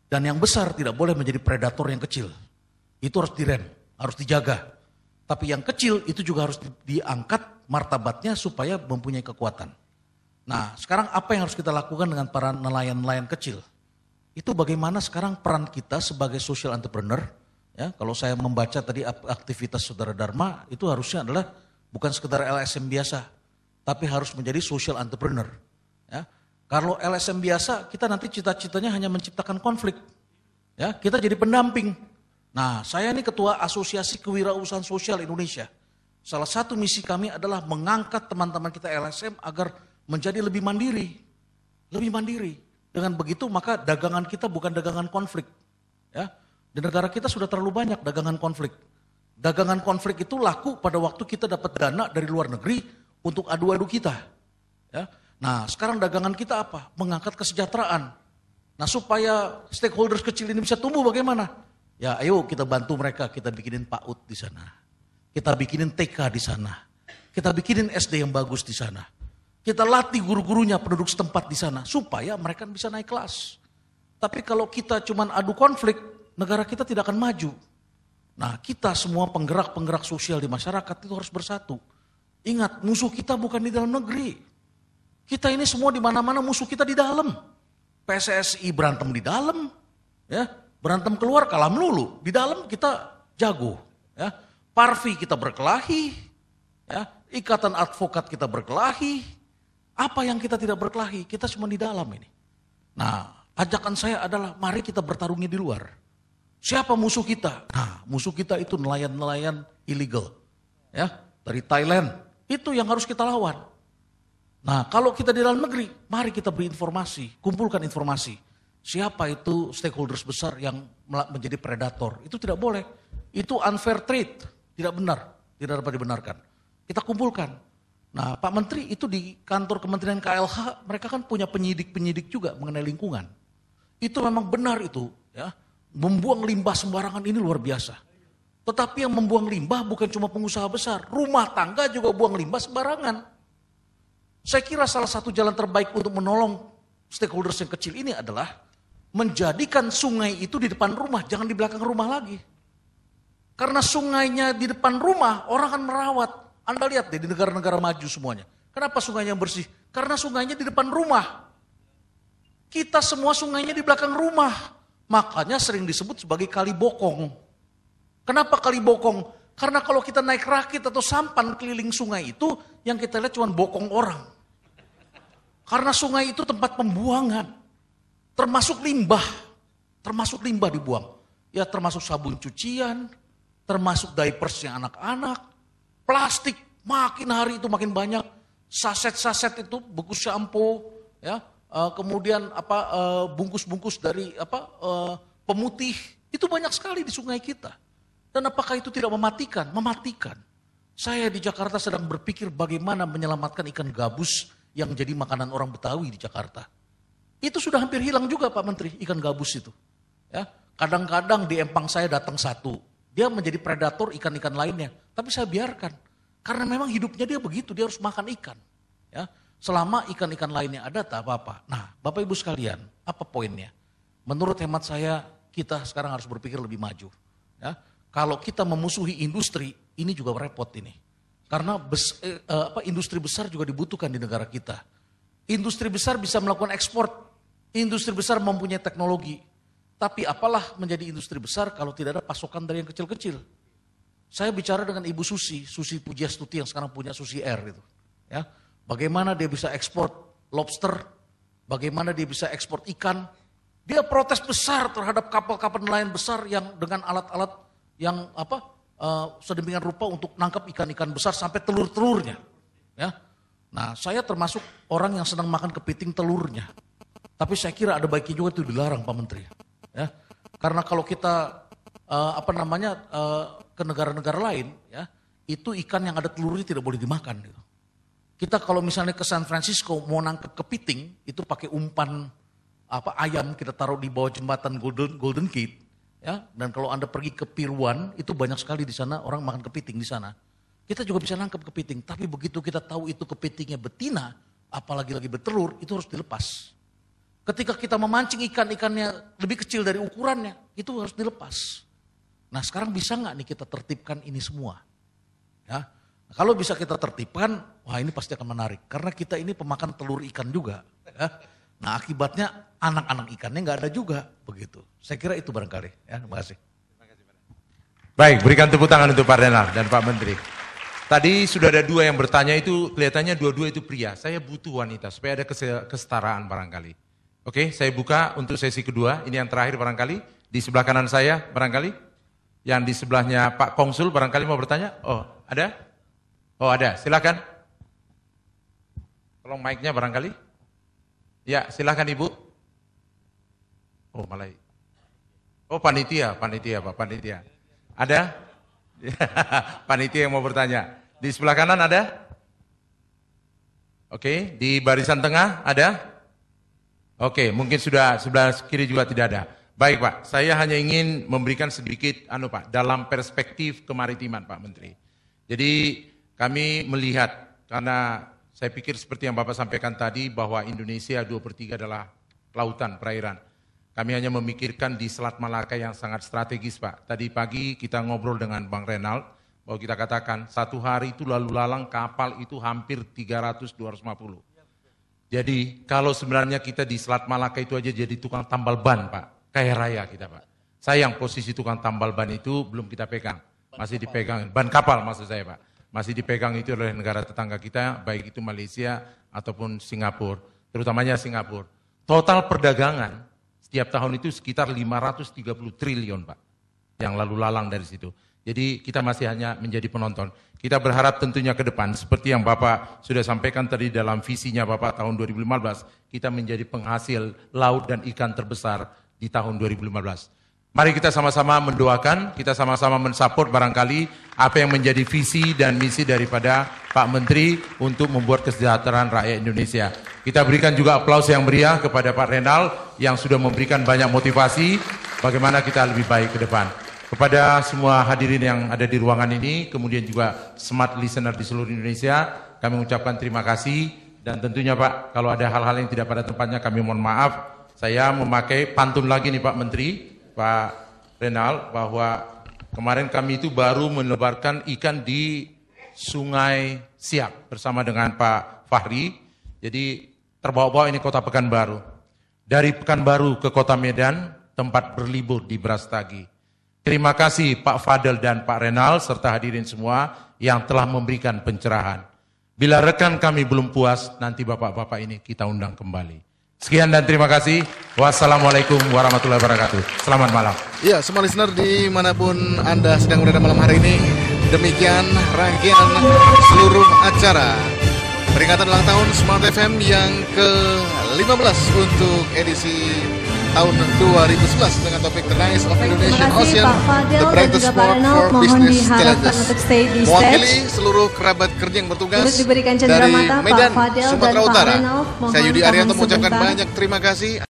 Dan yang besar tidak boleh menjadi predator yang kecil. Itu harus direm, harus dijaga. Tapi yang kecil itu juga harus diangkat martabatnya supaya mempunyai kekuatan. Nah, sekarang apa yang harus kita lakukan dengan para nelayan-nelayan kecil? Itu bagaimana sekarang peran kita sebagai social entrepreneur. Ya, kalau saya membaca tadi aktivitas Saudara Dharma, itu harusnya adalah bukan sekedar LSM biasa, tapi harus menjadi social entrepreneur. Ya, kalau LSM biasa, kita nanti cita-citanya hanya menciptakan konflik. Ya, kita jadi pendamping. Nah, saya ini ketua Asosiasi Kewirausahaan Sosial Indonesia. Salah satu misi kami adalah mengangkat teman-teman kita LSM agar menjadi lebih mandiri. Lebih mandiri. Dengan begitu maka dagangan kita bukan dagangan konflik. Ya, di negara kita sudah terlalu banyak dagangan konflik. Dagangan konflik itu laku pada waktu kita dapat dana dari luar negeri untuk adu-adu kita. Ya. Nah, sekarang dagangan kita apa? Mengangkat kesejahteraan. Nah, supaya stakeholders kecil ini bisa tumbuh bagaimana? Ya ayo kita bantu mereka, kita bikinin PAUD di sana. Kita bikinin TK di sana. Kita bikinin SD yang bagus di sana. Kita latih guru-gurunya, penduduk setempat di sana. Supaya mereka bisa naik kelas. Tapi kalau kita cuman adu konflik, negara kita tidak akan maju. Nah kita semua penggerak-penggerak sosial di masyarakat itu harus bersatu. Ingat, musuh kita bukan di dalam negeri. Kita ini semua di mana-mana musuh kita di dalam. PSSI berantem di dalam. Ya. Berantem keluar kalah melulu, di dalam kita jago. Ya. Parvi kita berkelahi, ya. Ikatan advokat kita berkelahi. Apa yang kita tidak berkelahi? Kita cuma di dalam ini. Nah, ajakan saya adalah mari kita bertarungnya di luar. Siapa musuh kita? Nah, musuh kita itu nelayan-nelayan illegal, ya, dari Thailand. Itu yang harus kita lawan. Nah, kalau kita di dalam negeri, mari kita beri informasi, kumpulkan informasi. Siapa itu stakeholders besar yang menjadi predator? Itu tidak boleh. Itu unfair trade. Tidak benar. Tidak dapat dibenarkan. Kita kumpulkan. Nah Pak Menteri itu di kantor Kementerian KLH, mereka kan punya penyidik-penyidik juga mengenai lingkungan. Itu memang benar itu. Ya. Membuang limbah sembarangan ini luar biasa. Tetapi yang membuang limbah bukan cuma pengusaha besar. Rumah tangga juga buang limbah sembarangan. Saya kira salah satu jalan terbaik untuk menolong stakeholders yang kecil ini adalah menjadikan sungai itu di depan rumah, jangan di belakang rumah lagi. Karena sungainya di depan rumah, orang akan merawat. Anda lihat deh di negara-negara maju semuanya. Kenapa sungainya bersih? Karena sungainya di depan rumah. Kita semua sungainya di belakang rumah. Makanya sering disebut sebagai kali bokong. Kenapa kali bokong? Karena kalau kita naik rakit atau sampan keliling sungai itu, yang kita lihat cuma bokong orang. Karena sungai itu tempat pembuangan. Termasuk limbah dibuang. Ya termasuk sabun cucian, termasuk diapersnya anak-anak, plastik makin hari itu makin banyak, saset-saset itu bungkus shampoo, ya, kemudian bungkus-bungkus dari pemutih itu banyak sekali di sungai kita. Dan apakah itu tidak mematikan? Mematikan. Saya di Jakarta sedang berpikir bagaimana menyelamatkan ikan gabus yang jadi makanan orang Betawi di Jakarta. Itu sudah hampir hilang juga Pak Menteri, ikan gabus itu. Ya, kadang-kadang di empang saya datang satu, dia menjadi predator ikan-ikan lainnya. Tapi saya biarkan, karena memang hidupnya dia begitu, dia harus makan ikan. Ya, selama ikan-ikan lainnya ada tak apa-apa. Nah Bapak Ibu sekalian, apa poinnya? Menurut hemat saya, kita sekarang harus berpikir lebih maju. Ya, kalau kita memusuhi industri, ini juga repot ini. Karena industri besar juga dibutuhkan di negara kita. Industri besar bisa melakukan ekspor. Industri besar mempunyai teknologi. Tapi apalah menjadi industri besar kalau tidak ada pasokan dari yang kecil-kecil. Saya bicara dengan Ibu Susi Pujiastuti yang sekarang punya Susi Air gitu. Ya, bagaimana dia bisa ekspor lobster, bagaimana dia bisa ekspor ikan. Dia protes besar terhadap kapal-kapal nelayan besar yang dengan alat-alat yang sedemikian rupa untuk nangkap ikan-ikan besar sampai telur-telurnya. Ya. Nah, saya termasuk orang yang senang makan kepiting telurnya. Tapi saya kira ada baiknya juga itu dilarang Pak Menteri. Ya. Karena kalau kita ke negara-negara lain, ya, itu ikan yang ada telurnya tidak boleh dimakan. Gitu. Kita kalau misalnya ke San Francisco mau nangkep kepiting, itu pakai umpan ayam kita taruh di bawah jembatan Golden Gate. Ya. Dan kalau Anda pergi ke Pier 1, itu banyak sekali di sana orang makan kepiting di sana. Kita juga bisa nangkep kepiting, tapi begitu kita tahu itu kepitingnya betina, apalagi lagi bertelur, itu harus dilepas. Ketika kita memancing ikan-ikannya lebih kecil dari ukurannya, itu harus dilepas. Nah sekarang bisa nggak nih kita tertibkan ini semua? Ya, kalau bisa kita tertibkan, wah ini pasti akan menarik. Karena kita ini pemakan telur ikan juga. Ya. Nah akibatnya anak-anak ikannya nggak ada juga, begitu. Saya kira itu barangkali. Ya, terima kasih. Baik, berikan tepuk tangan untuk Pak Renal dan Pak Menteri. Tadi sudah ada dua yang bertanya itu, kelihatannya dua-dua itu pria. Saya butuh wanita supaya ada kesetaraan barangkali. Oke, saya buka untuk sesi kedua. Ini yang terakhir barangkali. Di sebelah kanan saya barangkali. Yang di sebelahnya Pak Konsul barangkali mau bertanya. Oh, ada? Oh, ada. Silakan. Tolong mic-nya barangkali. Ya, silakan Ibu. Oh, malah. Oh, panitia Pak, panitia. Ada? Panitia yang mau bertanya. Di sebelah kanan ada? Oke, di barisan tengah ada? Oke, mungkin sudah sebelah kiri juga tidak ada. Baik Pak, saya hanya ingin memberikan sedikit Pak, dalam perspektif kemaritiman Pak Menteri. Jadi kami melihat, karena saya pikir seperti yang Bapak sampaikan tadi, bahwa Indonesia 2/3 adalah lautan, perairan. Kami hanya memikirkan di Selat Malaka yang sangat strategis Pak. Tadi pagi kita ngobrol dengan Bang Renald, bahwa kita katakan satu hari itu lalu lalang kapal itu hampir 300-250. Jadi kalau sebenarnya kita di Selat Malaka itu aja jadi tukang tambal ban Pak. Kaya raya kita Pak. Sayang posisi tukang tambal ban itu belum kita pegang. Masih dipegang, ban kapal maksud saya Pak. Masih dipegang itu oleh negara tetangga kita, baik itu Malaysia ataupun Singapura. Terutamanya Singapura. Total perdagangan setiap tahun itu sekitar 530 triliun Pak. Yang lalu lalang dari situ. Jadi kita masih hanya menjadi penonton. Kita berharap tentunya ke depan, seperti yang Bapak sudah sampaikan tadi dalam visinya Bapak tahun 2015, kita menjadi penghasil laut dan ikan terbesar di tahun 2015. Mari kita sama-sama mendoakan, kita sama-sama mensupport barangkali apa yang menjadi visi dan misi daripada Pak Menteri untuk membuat kesejahteraan rakyat Indonesia. Kita berikan juga aplaus yang meriah kepada Pak Renald yang sudah memberikan banyak motivasi bagaimana kita lebih baik ke depan. Kepada semua hadirin yang ada di ruangan ini, kemudian juga smart listener di seluruh Indonesia, kami mengucapkan terima kasih dan tentunya Pak, kalau ada hal-hal yang tidak pada tempatnya kami mohon maaf. Saya memakai pantun lagi nih Pak Menteri, Pak Renald, bahwa kemarin kami itu baru menebarkan ikan di Sungai Siak bersama dengan Pak Fahri. Jadi terbawa-bawa ini kota Pekanbaru. Dari Pekanbaru ke kota Medan, tempat berlibur di Brastagi. Terima kasih Pak Fadel dan Pak Renald serta hadirin semua yang telah memberikan pencerahan. Bila rekan kami belum puas, nanti bapak-bapak ini kita undang kembali. Sekian dan terima kasih. Wassalamualaikum warahmatullahi wabarakatuh. Selamat malam. Ya, semua listener dimanapun Anda sedang berada malam hari ini, demikian rangkaian seluruh acara peringatan ulang tahun Smart FM yang ke-15 untuk edisi tahun 2011 dengan topik The Rise of Indonesian Ocean, The Brightest Spot for Business Challenges. Mewakili seluruh kerabat kerja yang bertugas dari Medan, Sumatera Utara, saya Yudi Arianto mengucapkan banyak terima kasih.